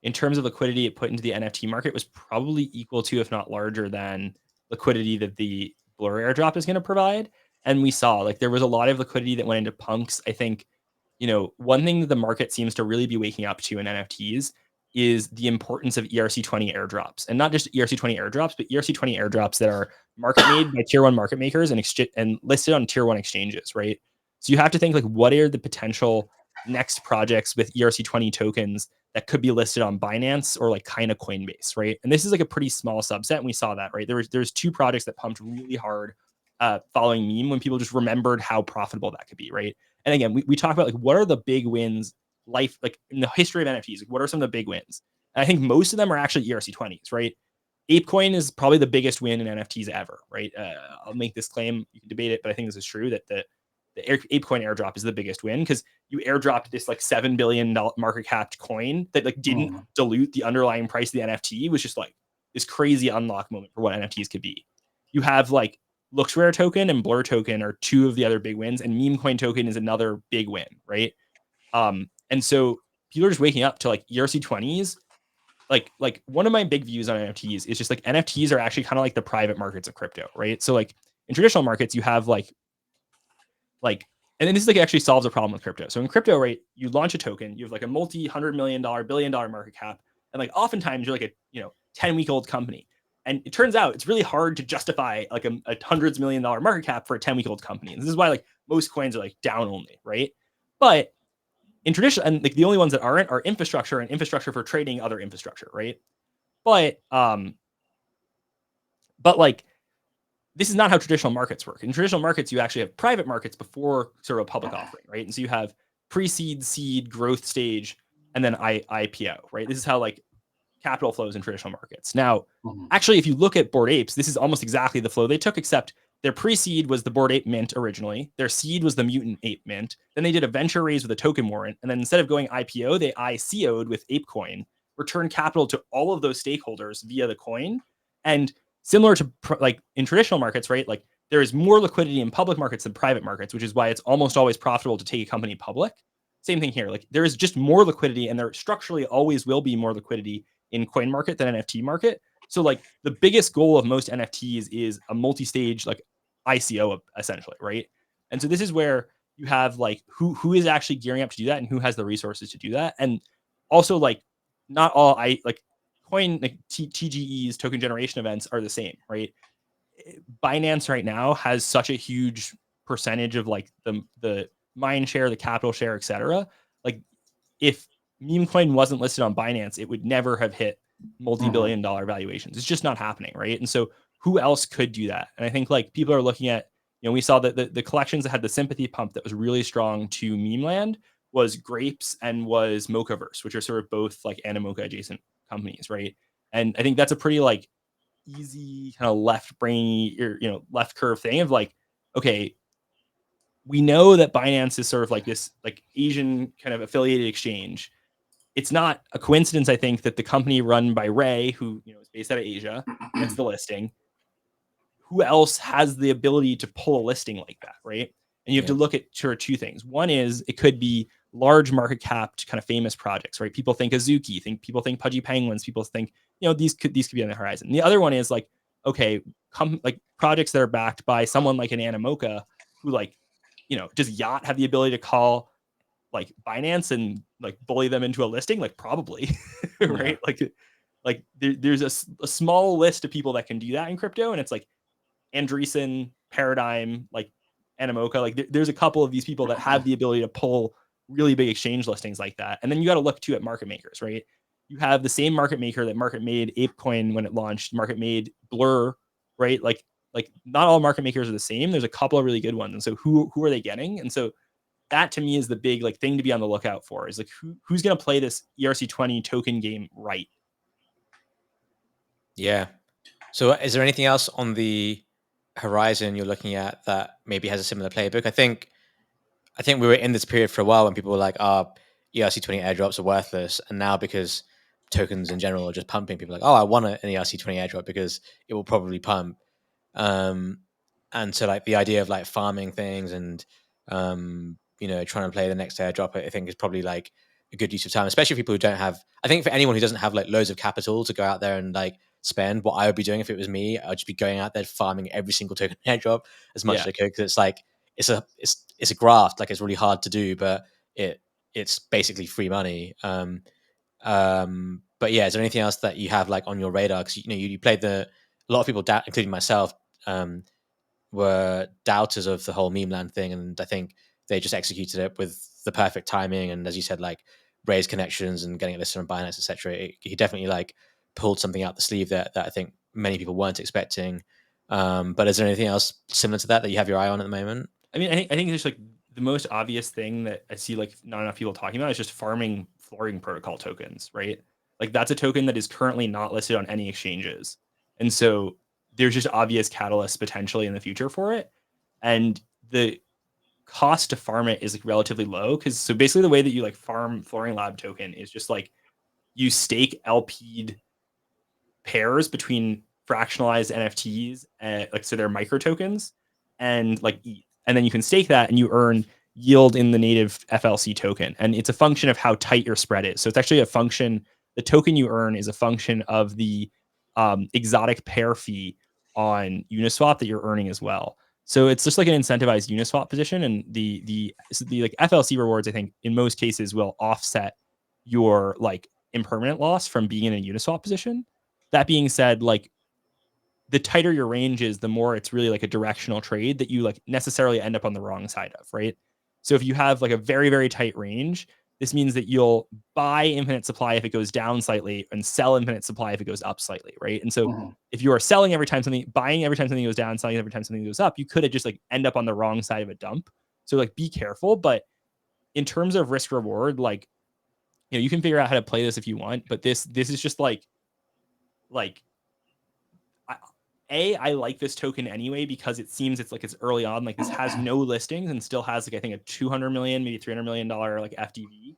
in terms of liquidity it put into the NFT market, was probably equal to, if not larger than, liquidity that the Blur airdrop is going to provide. And we saw like there was a lot of liquidity that went into punks. I think, one thing that the market seems to really be waking up to in NFTs is the importance of ERC20 airdrops, and not just ERC20 airdrops, but ERC20 airdrops that are market made by tier one market makers and listed on tier one exchanges, right? So you have to think like, what are the potential next projects with ERC20 tokens that could be listed on Binance or like kind of Coinbase, right? And this is like a pretty small subset, and we saw that, right? There's two projects that pumped really hard following meme when people just remembered how profitable that could be, right? And again, we talk about like, what are the big wins like in the history of NFTs? Like, what are some of the big wins? And I think most of them are actually ERC20s, right? ApeCoin is probably the biggest win in NFTs ever, right? I'll make this claim. You can debate it, but I think this is true that the ApeCoin airdrop is the biggest win, because you airdropped this like $7 billion market capped coin that like didn't dilute the underlying price of the NFT. It was just like this crazy unlock moment for what NFTs could be. You have like LooksRare token and Blur token are two of the other big wins, and Meme Coin token is another big win, right? And so people are just waking up to like ERC20s. Like one of my big views on NFTs is just like NFTs are actually kind of like the private markets of crypto, right? So like in traditional markets, you have like, and then this like actually solves a problem with crypto. So in crypto, right, you launch a token, you have like a multi-$100 billion market cap, and like oftentimes you're like a 10-week-old company. And it turns out it's really hard to justify like a hundreds million dollar market cap for a 10-week-old company. And this is why like most coins are like down only, right? But in traditional, and like the only ones that aren't are infrastructure and infrastructure for trading other infrastructure, right? But like this is not how traditional markets work. In traditional markets, you actually have private markets before sort of a public offering, right? And so you have pre-seed, seed, growth stage, and then IPO, right? This is how like capital flows in traditional markets. Now, actually, if you look at Bored Apes, this is almost exactly the flow they took, except their pre-seed was the Bored Ape Mint originally. Their seed was the Mutant Ape Mint. Then they did a venture raise with a token warrant. And then instead of going IPO, they ICO'd with ApeCoin, returned capital to all of those stakeholders via the coin. And similar to like in traditional markets, right? Like there is more liquidity in public markets than private markets, which is why it's almost always profitable to take a company public. Same thing here. Like there is just more liquidity, and there structurally always will be more liquidity in coin market than NFT market. So like the biggest goal of most NFTs is a multi-stage like ICO essentially, right? And so this is where you have like who is actually gearing up to do that and who has the resources to do that. And also like not all coin like TGEs, token generation events, are the same, right? Binance right now has such a huge percentage of like the mind share, the capital share, etc. Like if meme coin wasn't listed on Binance, it would never have hit multi-billion dollar valuations. It's just not happening, right? And so who else could do that? And I think like people are looking at, we saw that the collections that had the sympathy pump that was really strong to meme land was Grapes and was Mochaverse, which are sort of both like Animoca adjacent companies, right? And I think that's a pretty like easy kind of left brainy or left curve thing of like, okay, we know that Binance is sort of like this like Asian kind of affiliated exchange. It's not a coincidence, I think, that the company run by Ray, who is based out of Asia, gets the listing. Who else has the ability to pull a listing like that, right? And you have to look at sort of two things. One is it could be large market capped kind of famous projects, right? People think Azuki, people think Pudgy Penguins, people think these could be on the horizon. The other one is like, okay, like projects that are backed by someone like an Animoca, who like, does Yacht have the ability to call like Binance and like bully them into a listing? Like probably, right? like there's a small list of people that can do that in crypto, and it's like Andreessen, Paradigm, like Animoca. Like there's a couple of these people that have the ability to pull really big exchange listings like that. And then you got to look too at market makers, right? You have the same market maker that market made ApeCoin when it launched, market made Blur, right? Like not all market makers are the same. There's a couple of really good ones. And so who are they getting? And so that to me is the big like thing to be on the lookout for, is like who's going to play this ERC20 token game right? Yeah. So is there anything else on the horizon you're looking at that maybe has a similar playbook? I think we were in this period for a while when people were like, ERC20 airdrops are worthless. And now because tokens in general are just pumping, people are like, oh, I want an ERC20 airdrop because it will probably pump. And so like the idea of like farming things and, trying to play the next airdrop, I think is probably like a good use of time, especially for people who don't have, I think for anyone who doesn't have like loads of capital to go out there and like spend, what I would be doing if it was me, I would just be going out there farming every single token airdrop as much as I could. Cause it's like, it's a graft, like it's really hard to do, but it's basically free money. But yeah, is there anything else that you have like on your radar? Because you played a lot of people, including myself, were doubters of the whole meme land thing, and I think they just executed it with the perfect timing, and as you said, like raised connections and getting it listed on Binance, etc. He definitely like pulled something out the sleeve that I think many people weren't expecting. But is there anything else similar to that you have your eye on at the moment? I mean, I think there's like the most obvious thing that I see like not enough people talking about is just farming flooring protocol tokens, right? Like that's a token that is currently not listed on any exchanges. And so there's just obvious catalysts potentially in the future for it. And the cost to farm it is like relatively low, because so basically the way that you like farm Flooring Lab token is just like you stake LP'd pairs between fractionalized NFTs, like so they're micro tokens, and like ETH. And then you can stake that and you earn yield in the native FLC token. And it's a function of how tight your spread is. So it's actually a function, the token you earn is a function of the exotic pair fee on Uniswap that you're earning as well. So it's just like an incentivized Uniswap position, and the like FLC rewards, I think in most cases will offset your like impermanent loss from being in a Uniswap position. That being said, like the tighter your range is, the more it's really like a directional trade that you like necessarily end up on the wrong side of, right? So if you have like a very, very tight range, this means that you'll buy infinite supply if it goes down slightly and sell infinite supply if it goes up slightly, right? And so if you are selling every time something, buying every time something goes down, selling every time something goes up, you could have just like end up on the wrong side of a dump. So like be careful. But in terms of risk reward, like, you can figure out how to play this if you want, but this is just like I like this token anyway because it seems it's early on. Like this has no listings and still has like I think a $200 million, maybe $300 million like FDV,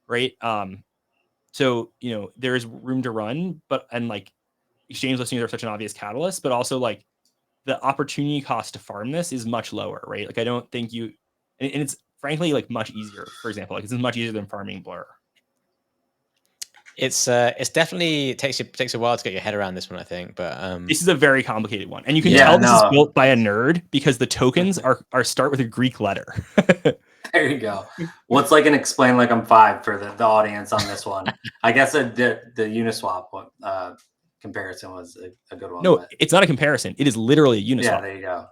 right? So there is room to run, but like exchange listings are such an obvious catalyst, but also like the opportunity cost to farm this is much lower, right? Like I don't think and it's frankly like much easier. For example, like it's much easier than farming Blur. It's definitely takes a while to get your head around this one, I think. But this is a very complicated one, and you can tell this is built by a nerd because the tokens are start with a Greek letter. There you go. What's like an explain like I'm 5 for the audience on this one? I guess the Uniswap comparison was a good one. No, it's not a comparison. It is literally a Uniswap. Yeah, there you go.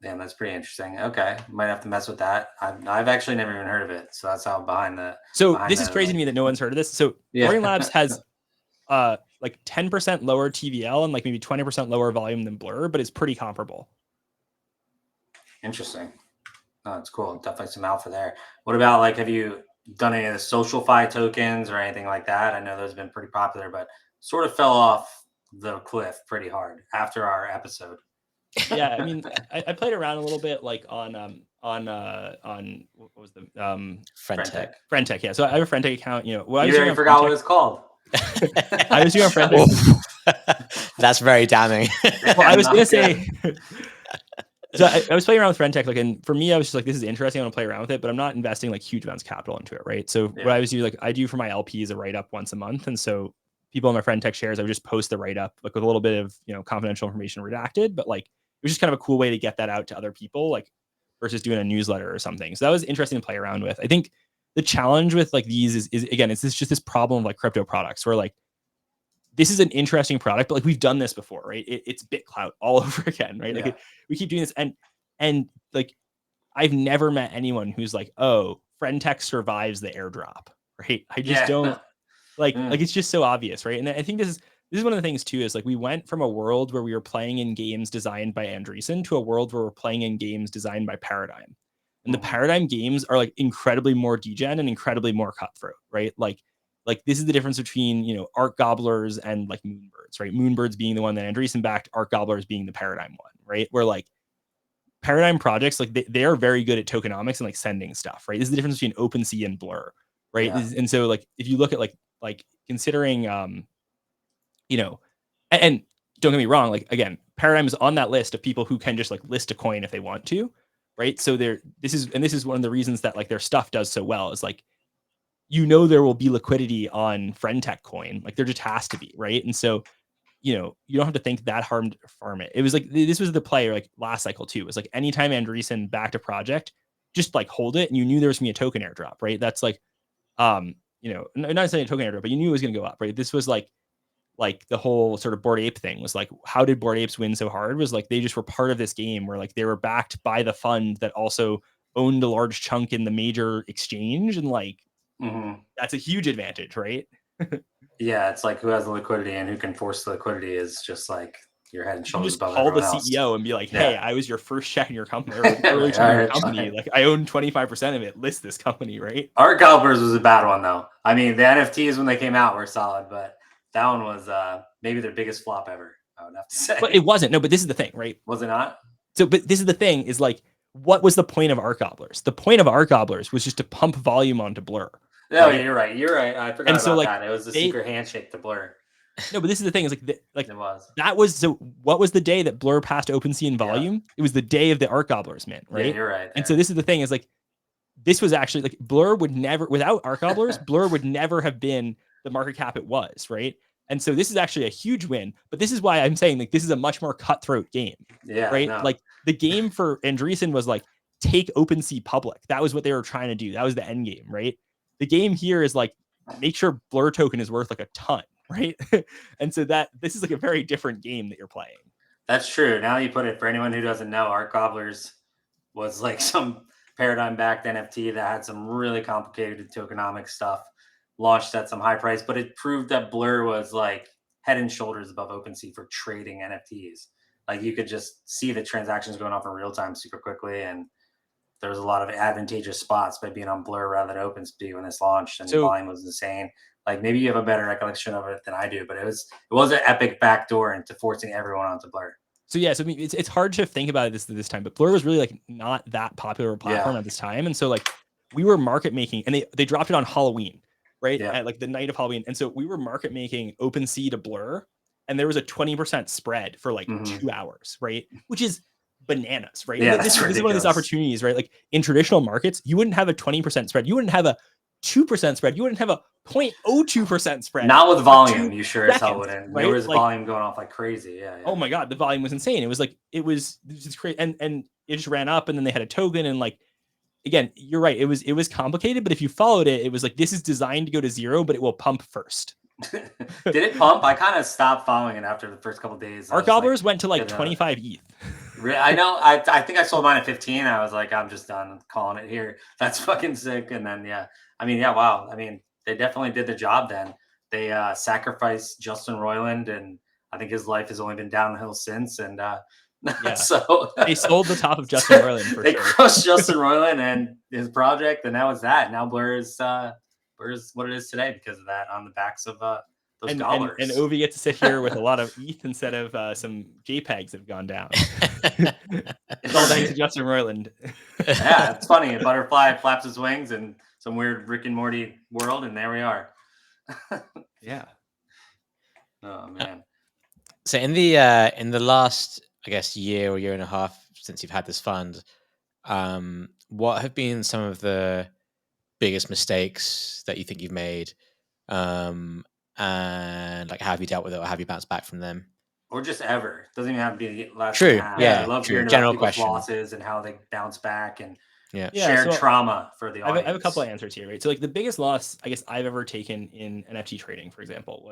Damn, that's pretty interesting. Okay, might have to mess with that. I've actually never even heard of it, so that's how behind the. So this is crazy to me that no one's heard of this. So Flooring Labs has like 10% lower TVL and like maybe 20% lower volume than Blur, but it's pretty comparable. Interesting. Oh, it's cool. Definitely some alpha there. What about like, have you done any of the SocialFi tokens or anything like that? I know those have been pretty popular, but sort of fell off the cliff pretty hard after our episode. Yeah, I mean, I played around a little bit, like on what was the Friendtech, yeah. So I have a Friendtech account. You already forgot what it's called. I was doing Friendtech. That's very damning. Well, I was gonna say. So I was playing around with Friendtech, like, and for me, I was just like, this is interesting. I want to play around with it, but I'm not investing like huge amounts of capital into it, right? So what I was doing, like, I do for my LPs a write up once a month, and so people in my Friendtech shares, I would just post the write up, like with a little bit of confidential information redacted, but like. It was just kind of a cool way to get that out to other people, like versus doing a newsletter or something. So that was interesting to play around with. I think the challenge with like these is again, it's just this problem of like crypto products where like this is an interesting product, but like we've done this before, right? It's BitClout all over again, right? Like we keep doing this, and like I've never met anyone who's like, oh, friend tech survives the airdrop, right? I just don't like it's just so obvious, right? And I think this is one of the things too, is like we went from a world where we were playing in games designed by Andreessen to a world where we're playing in games designed by Paradigm. And the Paradigm games are like incredibly more degen and incredibly more cutthroat, right? Like this is the difference between, you know, Arc Gobblers and like Moonbirds, right? Moonbirds being the one that Andreessen backed, Arc Gobblers being the Paradigm one, right? Where like Paradigm projects, like they are very good at tokenomics and like sending stuff, right? This is the difference between OpenSea and Blur, right? And so like if you look at like considering you know, and don't get me wrong, like again, Paradigm is on that list of people who can just like list a coin if they want to, right? So this is one of the reasons that like their stuff does so well, is like, you know, there will be liquidity on friend tech coin, like there just has to be, right? And so, you know, you don't have to think that hard to farm it. It was like, this was the play like last cycle too. It was like anytime Andreessen backed a project, just like hold it, and you knew there was gonna be a token airdrop, right? That's like, you know, not saying a token airdrop, but you knew it was gonna go up, right? This was like the whole sort of Bored Ape thing was like, how did Bored Apes win so hard? Was like they just were part of this game where like they were backed by the fund that also owned a large chunk in the major exchange, and like that's a huge advantage, right? Yeah, it's like who has the liquidity and who can force the liquidity is just like your head and You shoulders just above call the everyone else. CEO and be like, hey, I was your first check in your company, or early check in your company. Like I own 25% of it. List this company, right? Art Gobblers was a bad one though. I mean, the NFTs when they came out were solid, but that one was maybe their biggest flop ever, I would have to say. But it wasn't. No, but this is the thing, right? Was it not? So, but this is the thing, is like, what was the point of Art Gobblers? The point of Art Gobblers was just to pump volume onto Blur. No, right? You're right. I forgot and about so, like, that. It was a secret handshake to Blur. No, but this is the thing, is like it was. That was, so what was the day that Blur passed OpenSea in volume? It was the day of the Art Gobblers mint, right? Yeah, you're right. And so this is the thing, is like, this was actually like Blur would never, without Art Gobblers, Blur would never have been the market cap it was, right? And so this is actually a huge win, but this is why I'm saying like this is a much more cutthroat game. Yeah. Right. No. Like the game for Andreessen was like take OpenSea public. That was what they were trying to do. That was the end game, right? The game here is like make sure Blur token is worth like a ton, right? And so that this is like a very different game that you're playing. That's true. Now that you put it, for anyone who doesn't know, Art Gobblers was like some Paradigm backed NFT that had some really complicated tokenomic stuff, launched at some high price, but it proved that Blur was like head and shoulders above OpenSea for trading NFTs. Like you could just see the transactions going off in real time super quickly, and there was a lot of advantageous spots by being on Blur rather than OpenSea when this launched, and the volume was insane. Like maybe you have a better recollection of it than I do, but it was an epic backdoor into forcing everyone onto Blur. So yeah, so I mean, it's hard to think about it this time, but Blur was really like not that popular platform at this time, and so like we were market making, and they dropped it on Halloween, right? At like the night of Halloween, and so we were market making OpenSea to Blur, and there was a 20% spread for like 2 hours, right? Which is bananas, right? Yeah, this is one of these opportunities, right? Like in traditional markets, you wouldn't have a 20% spread, you wouldn't have a 2% spread, you wouldn't have a 0.02% spread. Not with volume, you sure as hell wouldn't. Right? There was like, volume going off like crazy. Yeah. Oh my god, the volume was insane. It was just crazy, and it just ran up, and then they had a token, and like again, you're right. It was complicated, but if you followed it, it was like this is designed to go to zero, but it will pump first. Did it pump? I kind of stopped following it after the first couple of days. Art Gobblers went to like 25 ETH. I know. I think I sold mine at 15. I was like, I'm just done calling it here. That's fucking sick. And then wow. I mean, they definitely did the job then. They sacrificed Justin Roiland, and I think his life has only been downhill since. And so they sold the top of Justin Roiland. They crushed Justin Roiland and his project, and that was that. Now Blur is what it is today because of that, on the backs of those dollars. And Ovi gets to sit here with a lot of ETH instead of some JPEGs that have gone down. It's all thanks to Justin Roiland. Yeah, it's funny. A butterfly flaps its wings in some weird Rick and Morty world, and there we are. Yeah. Oh man. So in the last, I guess, year or year and a half since you've had this fund, what have been some of the biggest mistakes that you think you've made, and like how have you dealt with it, or have you bounced back from them, or just ever? Doesn't even have to be last. True. I love hearing general about people's question. losses and how they bounce back, and Yeah. shared trauma for the audience. I have a couple of answers here, right? So like the biggest loss I guess I've ever taken in NFT trading, for example,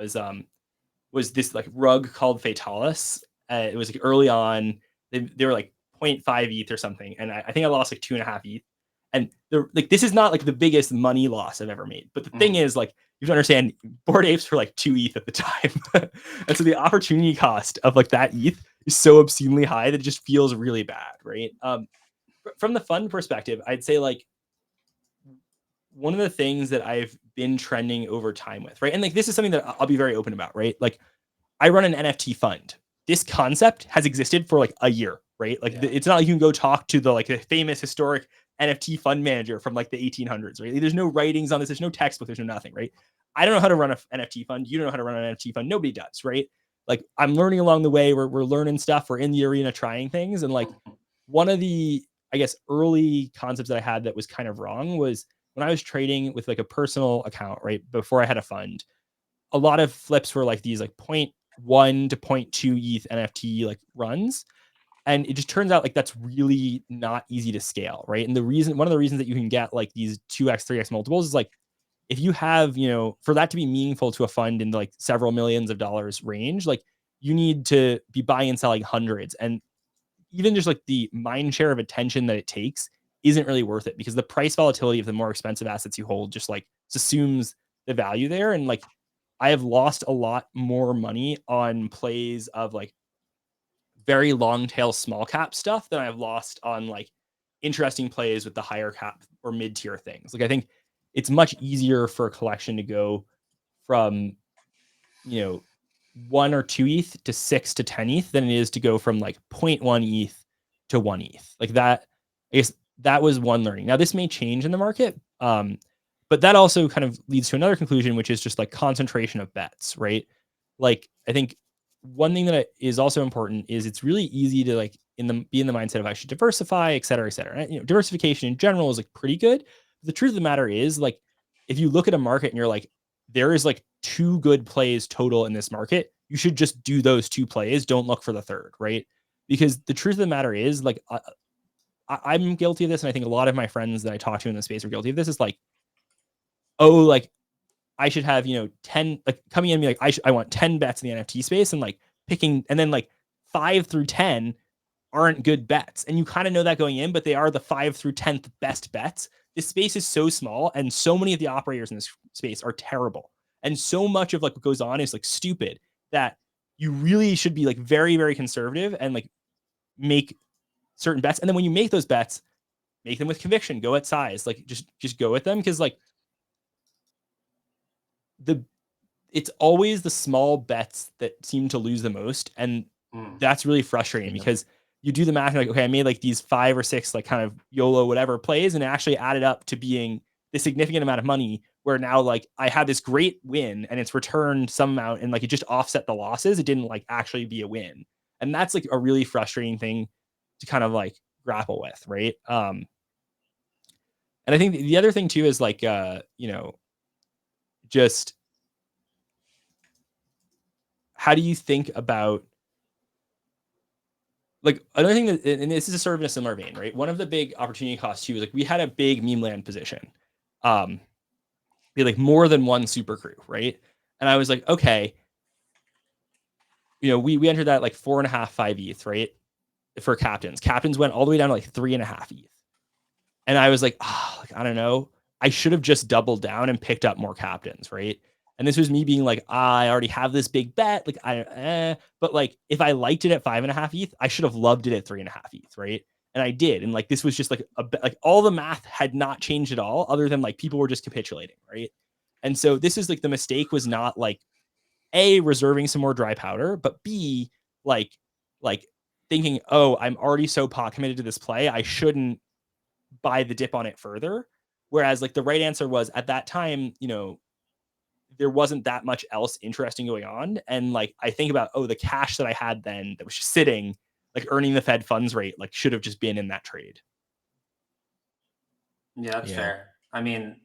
was this like rug called Fatalis. It was like early on. They were like 0.5 ETH or something, and I think I lost like 2.5 ETH. And like this is not like the biggest money loss I've ever made, but the thing is, like, you have to understand, Bored Apes were like 2 ETH at the time, and so the opportunity cost of like that ETH is so obscenely high that it just feels really bad, right? From the fund perspective, I'd say like one of the things that I've been trending over time with, right? And like this is something that I'll be very open about, right? Like I run an NFT fund. This concept has existed for like a year, right? Like it's not like you can go talk to the famous historic NFT fund manager from like the 1800s, right? Like, there's no writings on this. There's no textbook. There's no nothing, right? I don't know how to run an NFT fund. You don't know how to run an NFT fund. Nobody does, right? Like I'm learning along the way. We're learning stuff. We're in the arena trying things. And like one of the, I guess, early concepts that I had that was kind of wrong was when I was trading with like a personal account, right? Before I had a fund, a lot of flips were like these like 0.1 to 0.2 ETH NFT like runs. And it just turns out like that's really not easy to scale, right? And one of the reasons that you can get like these 2x, 3x multiples is like if you have, for that to be meaningful to a fund in the like several millions of dollars range, like you need to be buying and selling hundreds. And even just like the mind share of attention that it takes isn't really worth it because the price volatility of the more expensive assets you hold just like assumes the value there. And like I have lost a lot more money on plays of like very long tail small cap stuff than I've lost on like interesting plays with the higher cap or mid tier things. Like I think it's much easier for a collection to go from 1 or 2 ETH to 6 to 10 ETH than it is to go from like 0.1 ETH to 1 ETH. Like that, I guess that was one learning. Now this may change in the market, but that also kind of leads to another conclusion, which is just like concentration of bets, right? Like I think one thing that is also important is it's really easy to like be in the mindset of I should diversify, et cetera, et cetera. And, diversification in general is like pretty good. But the truth of the matter is like, if you look at a market and you're like, there is like 2 good plays total in this market, you should just do those 2 plays. Don't look for the third, right? Because the truth of the matter is like, I'm guilty of this. And I think a lot of my friends that I talk to in the space are guilty of this. Is like, oh, like I should have, 10, like coming in and be like, I want 10 bets in the NFT space and like picking, and then like 5 through 10 aren't good bets. And you kind of know that going in, but they are the 5 through 10th best bets. This space is so small and so many of the operators in this space are terrible. And so much of like what goes on is like stupid that you really should be like very, very conservative and like make certain bets. And then when you make those bets, make them with conviction, go at size, like just go at them. Cause like it's always the small bets that seem to lose the most. And that's really frustrating because you do the math like, okay, I made like these 5 or 6 like kind of YOLO whatever plays and it actually added up to being the significant amount of money where now like I had this great win and it's returned some amount and like it just offset the losses. It didn't like actually be a win. And that's like a really frustrating thing to kind of like grapple with. Right. And I think the other thing too is like, just how do you think about like another thing that, and this is sort of in a similar vein, right? One of the big opportunity costs too is like we had a big meme land position, be like more than one super crew, right? And I was like, okay, we entered that like 4.5, 5 ETH, right? For captains. Captains went all the way down to like 3.5 ETH. And I was like, I don't know. I should have just doubled down and picked up more captains, right? And this was me being like, I already have this big bet. Like, but like, if I liked it at 5.5 ETH, I should have loved it at 3.5 ETH, right? And I did. And like, this was just like like all the math had not changed at all, other than like people were just capitulating, right? And so this is like the mistake was not like A, reserving some more dry powder, but B, like thinking, oh, I'm already so pot committed to this play, I shouldn't buy the dip on it further. Whereas like the right answer was at that time, there wasn't that much else interesting going on. And like, I think about, the cash that I had then that was just sitting, like earning the Fed funds rate, like should have just been in that trade. Yeah, that's fair. I mean,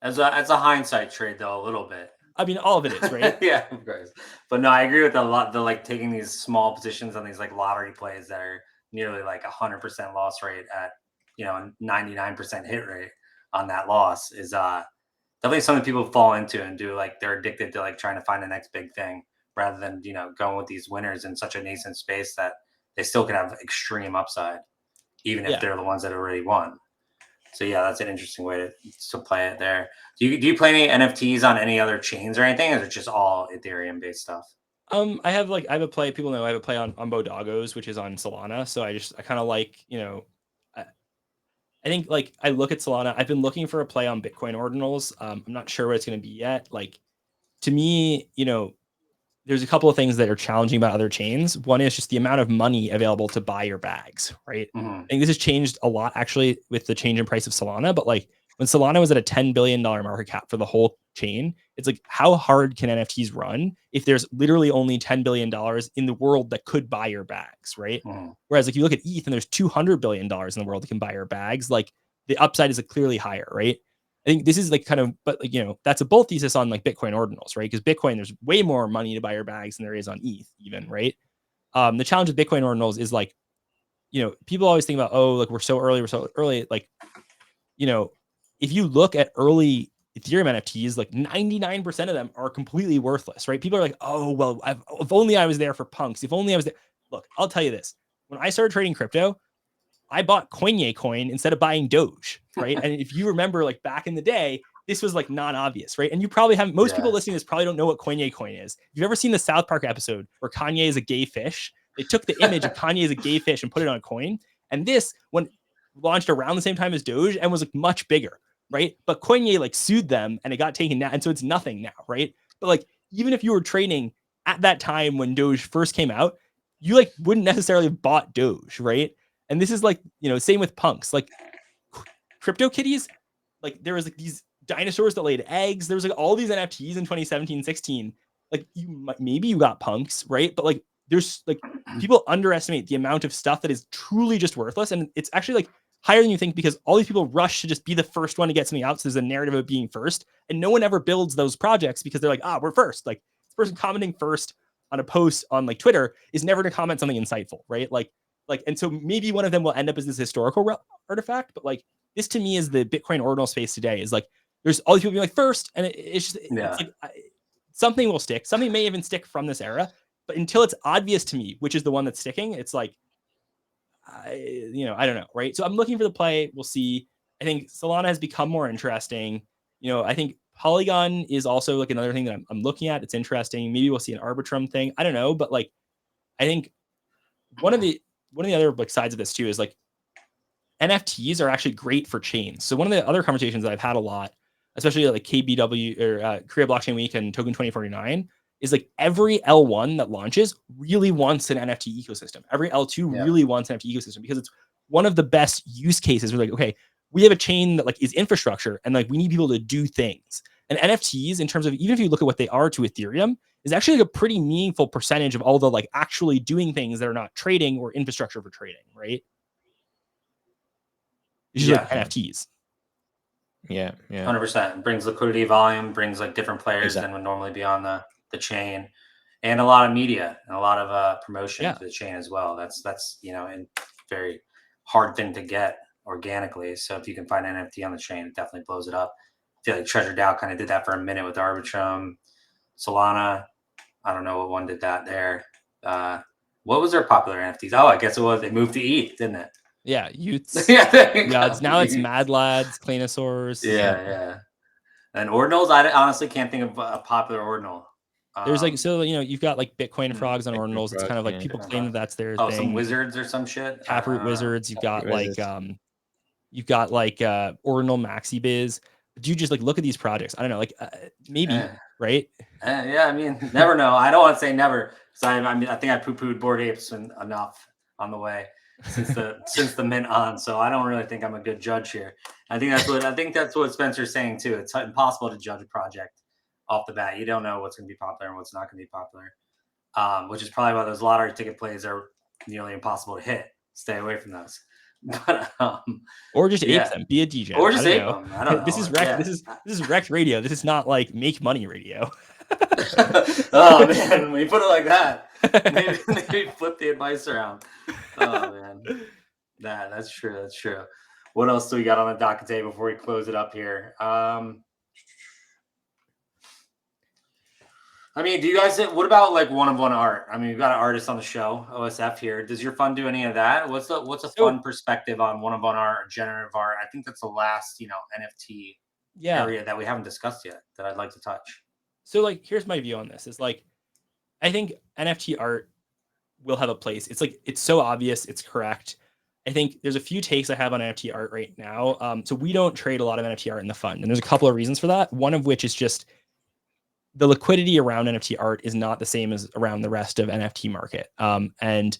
as a hindsight trade though, a little bit. I mean, all of it is, right? Yeah, of course. But no, I agree with the like taking these small positions on these like lottery plays that are nearly like 100% loss rate at 99% hit rate on that loss is definitely something people fall into and do. Like they're addicted to like trying to find the next big thing rather than, going with these winners in such a nascent space that they still can have extreme upside, even if they're the ones that already won. So yeah, that's an interesting way to play it there. Do you play any NFTs on any other chains or anything? Or is it just all Ethereum based stuff? I have a play. People know I have a play on Bodogos, which is on Solana. So I kind of like, I think like I look at Solana. I've been looking for a play on Bitcoin ordinals. I'm not sure what it's going to be yet. Like to me, there's a couple of things that are challenging about other chains. One is just the amount of money available to buy your bags, right? Mm-hmm. I think this has changed a lot actually with the change in price of Solana. But like when Solana was at a $10 billion market cap for the whole chain, it's like, how hard can NFTs run if there's literally only $10 billion in the world that could buy your bags, right? Mm-hmm. Whereas like you look at ETH and there's $200 billion in the world that can buy your bags, like the upside is like clearly higher, right? I think this is like kind of, but like, that's a bull thesis on like Bitcoin ordinals, right? Because Bitcoin, there's way more money to buy your bags than there is on ETH even, right? The challenge with Bitcoin ordinals is like, people always think about, oh, like we're so early. Like, if you look at early Ethereum NFTs, like 99% of them are completely worthless, right? People are like, oh, well, if only I was there for punks. If only I was there. Look, I'll tell you this. When I started trading crypto, I bought Coinye coin instead of buying Doge, right? And if you remember, like back in the day, this was like not obvious, right? And you probably haven't, most people listening to this probably don't know what Coinye coin is. If you've ever seen the South Park episode where Kanye is a gay fish, they took the image of Kanye as a gay fish and put it on a coin. And this one launched around the same time as Doge and was like much bigger, right? But Coinye like sued them and it got taken down. And so it's nothing now, right? But like, even if you were trading at that time when Doge first came out, you like wouldn't necessarily have bought Doge, right? And this is like, same with punks, like crypto kitties. Like there was like these dinosaurs that laid eggs. There was like all these NFTs in 2017, 16. Like maybe you got punks, right? But like there's like people underestimate the amount of stuff that is truly just worthless. And it's actually like higher than you think because all these people rush to just be the first one to get something out. So there's a narrative of being first. And no one ever builds those projects because they're like, we're first. Like this person commenting first on a post on like Twitter is never to comment something insightful, right? Like, and so maybe one of them will end up as this historical artifact, but like this to me is the Bitcoin ordinal space today is like, there's all these people being like first, and it's like something will stick. Something may even stick from this era, but until it's obvious to me, which is the one that's sticking, it's like, I don't know, right? So I'm looking for the play. We'll see. I think Solana has become more interesting. I think Polygon is also like another thing that I'm looking at. It's interesting. Maybe we'll see an Arbitrum thing. I don't know, but like, I think one of the other like sides of this too is like NFTs are actually great for chains. So one of the other conversations that I've had a lot, especially at like KBW or Korea Blockchain Week and Token 2049, is like every L1 that launches really wants an NFT ecosystem. Every L2 really wants an NFT ecosystem because it's one of the best use cases. We're like, okay, we have a chain that like is infrastructure and like we need people to do things. And NFTs, in terms of even if you look at what they are to Ethereum, is actually like a pretty meaningful percentage of all the like actually doing things that are not trading or infrastructure for trading, right? It's just like NFTs. Yeah. 100%. Brings liquidity, volume, brings like different players than would normally be on the chain, and a lot of media and a lot of promotion to the chain as well. That's a very hard thing to get organically. So if you can find an NFT on the chain, it definitely blows it up. I feel like Treasure DAO kind of did that for a minute with Arbitrum. Solana, I don't know what one did that there. What was their popular NFTs? Oh, I guess it was. They moved to ETH, didn't it? Yeah, Utes. It's now it's Mad Lads, Cleanosaurs. Yeah. And ordinals, I honestly can't think of a popular ordinal. There's like you've got like Bitcoin frogs on ordinals. It's kind of like people claim that that's their thing. Some wizards or some shit. Taproot wizards. You've got like ordinal maxi biz. Do you just like look at these projects? I don't know, like maybe right? Yeah, I mean, never know. I don't want to say never because I think I poo-pooed Bored Apes enough on the way since the mint on. So I don't really think I'm a good judge here. I think that's what Spencer's saying too. It's impossible to judge a project off the bat. You don't know what's going to be popular and what's not going to be popular, which is probably why those lottery ticket plays are nearly impossible to hit. Stay away from those. But, or just ape them. Be a DJ. Or just ape them. I don't know. This is Rekt. This is Rekt Radio. This is not like make money radio. Oh man, when you put it like that, maybe flip the advice around. Oh man, that's true. What else do we got on the docket today before we close it up here? I mean, do you guys, what about like one-of-one art? I mean, we've got an artist on the show, OSF here. Does your fund do any of that? What's a fun perspective on one-of-one art or generative art? I think that's the last, NFT area that we haven't discussed yet that I'd like to touch. So like, here's my view on this is like, I think NFT art will have a place. It's like, it's so obvious. It's correct. I think there's a few takes I have on NFT art right now. So we don't trade a lot of NFT art in the fund. And there's a couple of reasons for that. One of which is just the liquidity around NFT art is not the same as around the rest of NFT market. And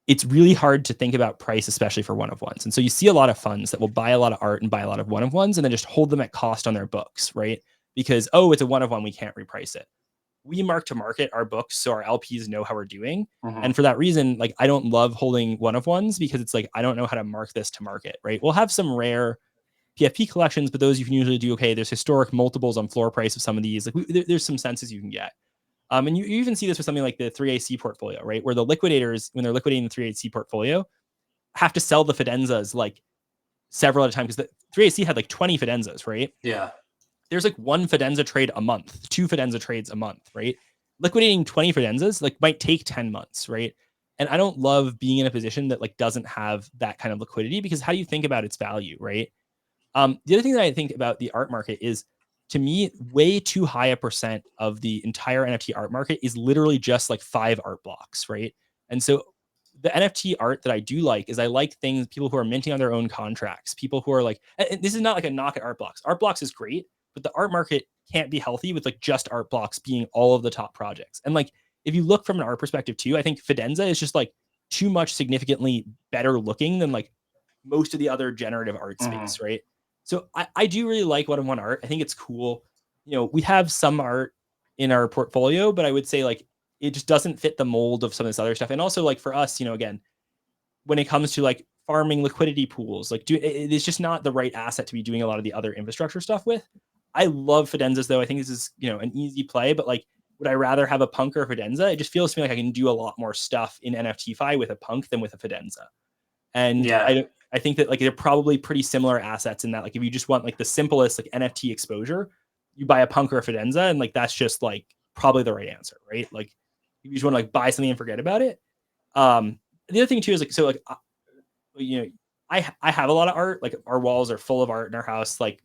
it's really hard to think about price, especially for one-of-ones. And so you see a lot of funds that will buy a lot of art and buy a lot of one-of-ones and then just hold them at cost on their books, right? Because, oh, it's a one-of-one, we can't reprice it. We mark to market our books so our LPs know how we're doing. Mhm. And for that reason, like, I don't love holding one-of-ones because it's like, I don't know how to mark this to market, right? We'll have some rare PFP collections, but those you can usually do, okay, there's historic multiples on floor price of some of these. Like there's some senses you can get. And you even see this with something like the 3AC portfolio, right? Where the liquidators, when they're liquidating the 3AC portfolio, have to sell the Fidenzas like several at a time because the 3AC had like 20 Fidenzas, right? Yeah. There's like one Fidenza trade a month, 2 Fidenza trades a month, right? Liquidating 20 Fidenzas like might take 10 months, right? And I don't love being in a position that like doesn't have that kind of liquidity because how do you think about its value, right? The other thing that I think about the art market is, to me, way too high a percent of the entire NFT art market is literally just like 5 art blocks, right? And so the NFT art that I do like is I like things, people who are minting on their own contracts, people who are like, and this is not like a knock at art blocks. Art blocks is great, but the art market can't be healthy with like just art blocks being all of the top projects. And like, if you look from an art perspective too, I think Fidenza is just like too much significantly better looking than like most of the other generative art space, right? So I do really like one-of-one art. I think it's cool. We have some art in our portfolio, but I would say like it just doesn't fit the mold of some of this other stuff. And also like for us, again, when it comes to like farming liquidity pools, like it's just not the right asset to be doing a lot of the other infrastructure stuff with. I love Fidenzas though. I think this is, an easy play, but like, would I rather have a punk or a Fidenza? It just feels to me like I can do a lot more stuff in NFTFi with a punk than with a Fidenza. And Yeah. I think that like they're probably pretty similar assets in that like if you just want like the simplest like NFT exposure, you buy a punk or a Fidenza, and like that's just like probably the right answer, right? Like if you just want to like buy something and forget about it. The other thing too is like so like I have a lot of art. Like our walls are full of art in our house. Like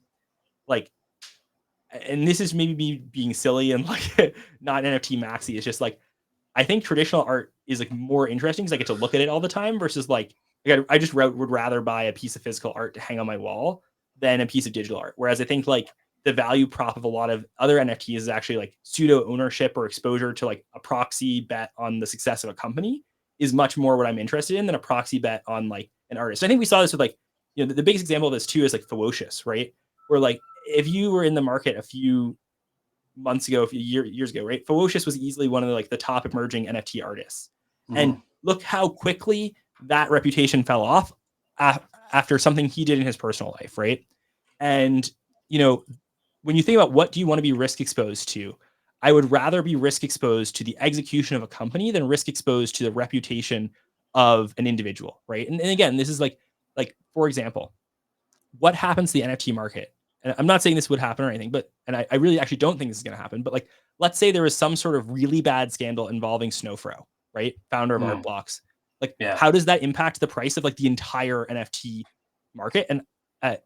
and this is maybe me being silly and like not NFT maxi. It's just like I think traditional art is like more interesting because I get to look at it all the time versus like I just would rather buy a piece of physical art to hang on my wall than a piece of digital art. Whereas I think like the value prop of a lot of other NFTs is actually like pseudo ownership or exposure to like a proxy bet on the success of a company is much more what I'm interested in than a proxy bet on like an artist. So I think we saw this with like, the biggest example of this too is like Ferocious, right? Where like if you were in the market a few months ago, a few years ago, right? Ferocious was easily one of the, like the top emerging NFT artists. And look how quickly that reputation fell off after something he did in his personal life, right? And, when you think about what do you want to be risk exposed to, I would rather be risk exposed to the execution of a company than risk exposed to the reputation of an individual, right? And again, this is like, for example, what happens to the NFT market? And I'm not saying this would happen or anything, but, and I really actually don't think this is going to happen, but like, let's say there was some sort of really bad scandal involving Snowfro, right? Founder of Art Blocks. Like, how does that impact the price of like the entire NFT market and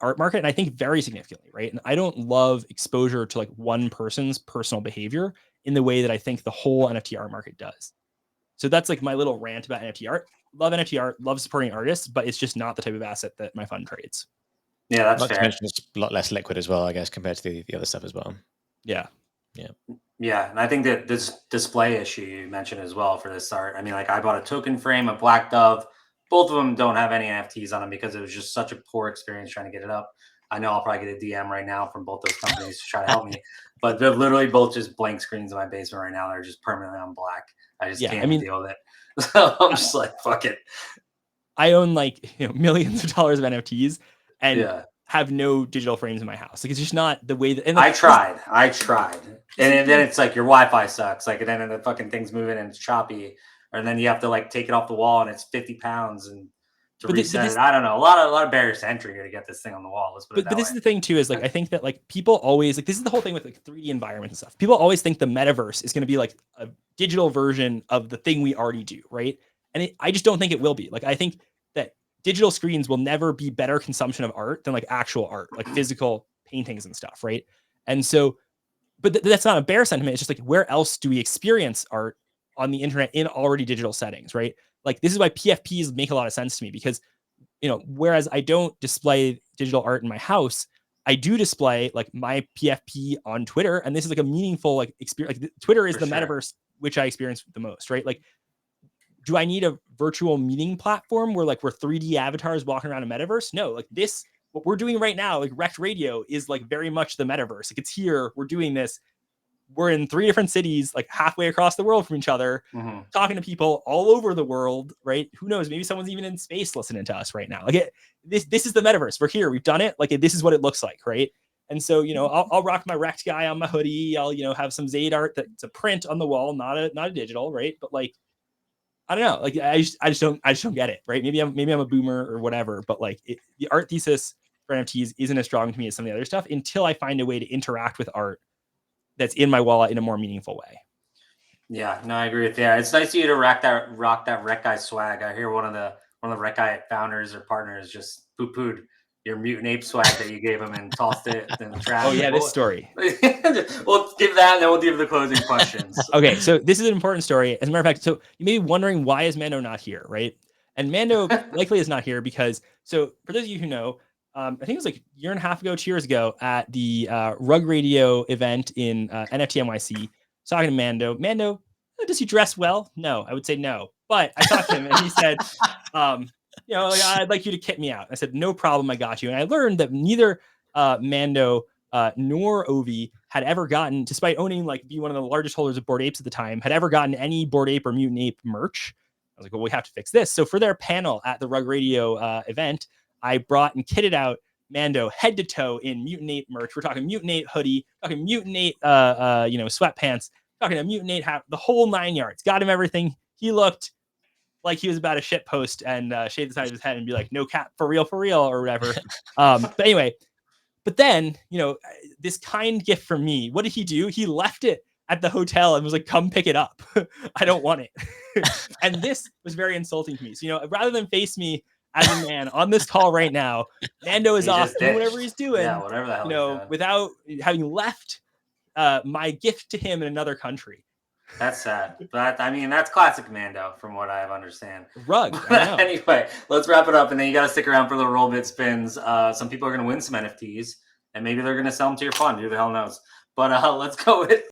art market? And I think very significantly, right? And I don't love exposure to like one person's personal behavior in the way that I think the whole NFT art market does. So that's like my little rant about NFT art. Love NFT art, love supporting artists, but it's just not the type of asset that my fund trades. Yeah, that's not fair. to mention it's a lot less liquid as well, I guess, compared to the other stuff as well. Yeah. And I think that this display issue you mentioned as well for this art. I mean, like I bought a token frame, a Black Dove. Both of them don't have any NFTs on them because it was just such a poor experience trying to get it up. I know I'll probably get a DM right now from both those companies to try to help me, but they're literally both just blank screens in my basement right now. They're just permanently on black. I just can't deal with it. So I'm just like, fuck it. I own like millions of dollars of NFTs and have no digital frames in my house. Like it's just not the way that. And like, I tried, and then it's like your Wi-Fi sucks. Like and then the fucking thing's moving and it's choppy, and then you have to like take it off the wall and it's 50 pounds, and to reset it. I don't know. A lot of barriers to entry here to get this thing on the wall. Let's put it that way. But this is the thing too, is like, I think that like people always like, this is the whole thing with like 3D environments and stuff. People always think the metaverse is going to be like a digital version of the thing we already do. Right. And I just don't think it will be. Like, I think that digital screens will never be better consumption of art than like actual art, like physical paintings and stuff. Right. And so, but that's not a bare sentiment. It's just like, where else do we experience art on the internet in already digital settings? Right. Like, this is why PFPs make a lot of sense to me, because, you know, whereas I don't display digital art in my house, I do display like my PFP on Twitter. And this is like a meaningful like experience. Like, Twitter is the metaverse, which I experience the most, right? Like, do I need a virtual meeting platform where like we're 3D avatars walking around a metaverse? No, like this, what we're doing right now, like Rekt Radio is like very much the metaverse. Like, it's here, we're doing this. We're in 3 different cities, like halfway across the world from each other, talking to people all over the world, right? Who knows? Maybe someone's even in space listening to us right now. Like, this is the metaverse. We're here. We've done it. Like, this is what it looks like, right? And so, you know, I'll rock my Rekt guy on my hoodie. I'll, you know, have some Zaid art that's a print on the wall, not a digital, right? But like, I don't know. Like, I just don't get it, right? Maybe I'm a boomer or whatever. But like, the art thesis for NFTs isn't as strong to me as some of the other stuff until I find a way to interact with art that's in my wallet in a more meaningful way. Yeah, no, I agree with you. It's nice of you to rock that Rekt guy swag. I hear one of the Rekt guy founders or partners just poo-pooed your mutant ape swag that you gave him and tossed it in the trash. Oh yeah, this story. We'll give that, and then we'll give the closing questions. Okay, so this is an important story. As a matter of fact, so you may be wondering, why is Mando not here, right? And Mando likely is not here because, so for those of you who know, I think it was like a year and a half ago, 2 years ago, at the Rug Radio event in NFT NYC, talking to Mando. Mando, does he dress well? No, I would say no. But I talked to him and he said, you know, like, I'd like you to kit me out. I said, no problem, I got you. And I learned that neither Mando nor Ovi had ever gotten, despite owning, like, be one of the largest holders of Bored Apes at the time, had ever gotten any Bored Ape or Mutant Ape merch. I was like, well, we have to fix this. So for their panel at the Rug Radio event, I brought and kitted out Mando head to toe in Mutant Ape merch. We're talking Mutant Ape hoodie, talking Mutant Ape, you know, sweatpants, talking a Mutant Ape hat, the whole 9 yards. Got him everything. He looked like he was about to shit post and shave the side of his head and be like, no cap, for real, or whatever. But anyway, but then, you know, this kind gift from me, what did he do? He left it at the hotel and was like, come pick it up. I don't want it. And this was very insulting to me. So, you know, rather than face me as a man on this call right now, Mando is off doing whatever he's doing, whatever the hell, you know, without having left my gift to him in another country. That's sad. But I mean, that's classic Mando from what I understand. Rug. Anyway, let's wrap it up. And then you got to stick around for the roll bit spins. Some people are going to win some NFTs and maybe they're going to sell them to your fund. Who the hell knows? But let's go with